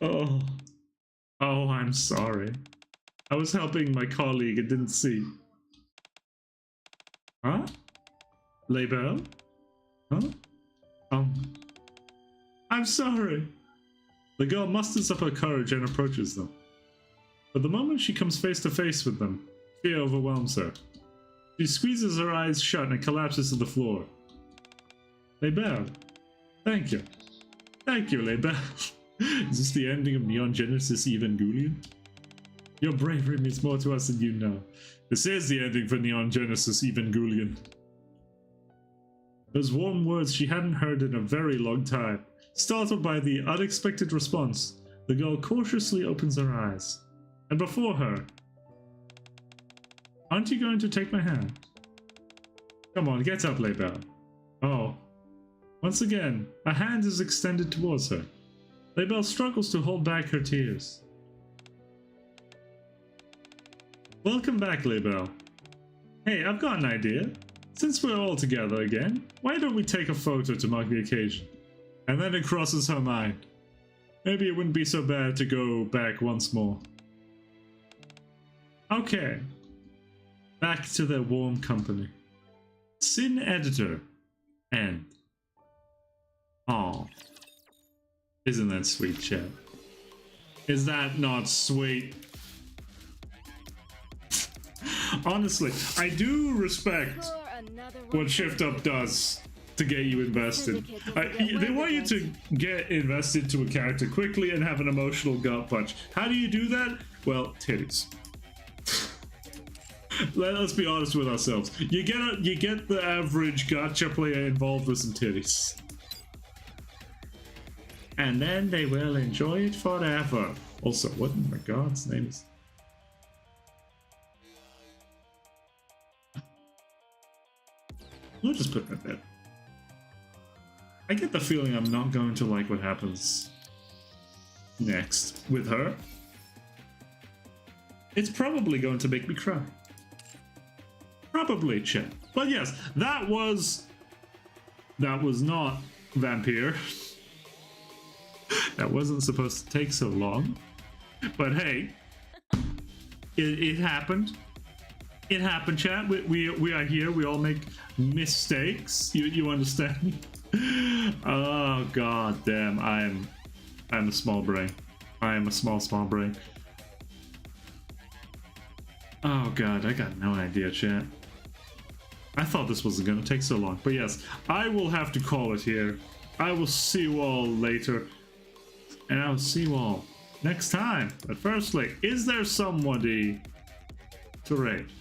Oh. Oh, I'm sorry. I was helping my colleague and didn't see. Huh? Label? Huh? I'm sorry. The girl musters up her courage and approaches them. But the moment she comes face to face with them, fear overwhelms her. She squeezes her eyes shut and collapses to the floor. Label. Thank you. Thank you, Label. Is this the ending of Neon Genesis Evangelion? Your bravery means more to us than you know. This is the ending for Neon Genesis Evangelion. Those warm words she hadn't heard in a very long time. Startled by the unexpected response, the girl cautiously opens her eyes. And before her... Aren't you going to take my hand? Come on, get up, Label. Oh. Once again, a hand is extended towards her. Laybell struggles to hold back her tears. Welcome back, Laybell. Hey, I've got an idea. Since we're all together again, why don't we take a photo to mark the occasion? And then it crosses her mind. Maybe it wouldn't be so bad to go back once more. Okay. Back to their warm company. Sin Editor. End. Aw. Isn't that sweet, chat? Is that not sweet? Honestly, I do respect what Shift Up does to get you invested. They want you to get invested to a character quickly and have an emotional gut punch. How do you do that? Well, titties. Let's be honest with ourselves. You get the average gacha player involved with some titties. And then they will enjoy it forever. Also, what in my God's name is... We'll just put that there. I get the feeling I'm not going to like what happens next with her. It's probably going to make me cry. Probably, chat. But yes, that was not Vampire. That wasn't supposed to take so long. But hey, it happened. It happened, chat. We are here. We all make mistakes. You understand? Oh god damn. I'm a small brain. I am a small brain. Oh god, I got no idea, chat. I thought this wasn't gonna take so long, but yes, I will have to call it here. I will see you all later, and I will see you all next time. But firstly, is there somebody to raid?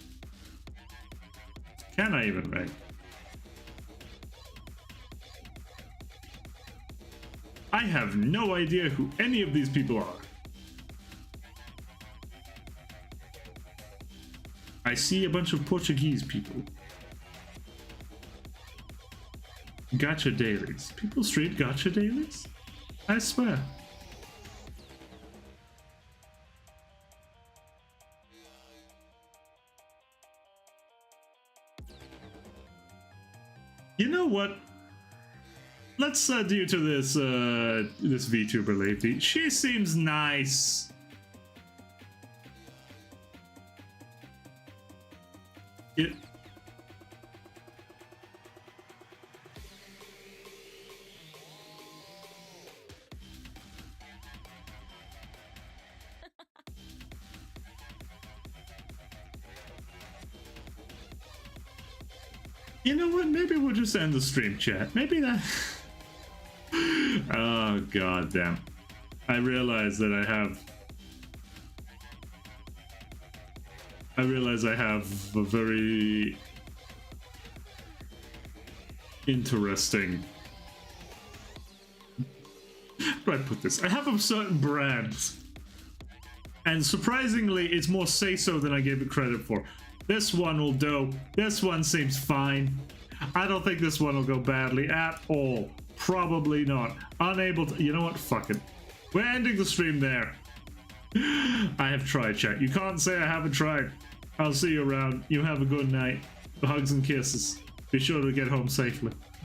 Can I even raid? I have no idea who any of these people are. I see a bunch of Portuguese people. Gacha dailies. People stream gacha dailies? I swear. You know what? Let's due to this this VTuber lady. She seems nice. It. You know what? Maybe we'll just end the stream, chat. Maybe that. Oh god damn! I realize that I have a very interesting. How do I put this? I have a certain brand, and surprisingly, it's more say-so than I gave it credit for. This one will do. This one seems fine. I don't think this one will go badly at all. Probably not. Unable to. You know what? Fuck it. We're ending the stream there. I have tried, chat. You can't say I haven't tried. I'll see you around. You have a good night. Hugs and kisses. Be sure to get home safely.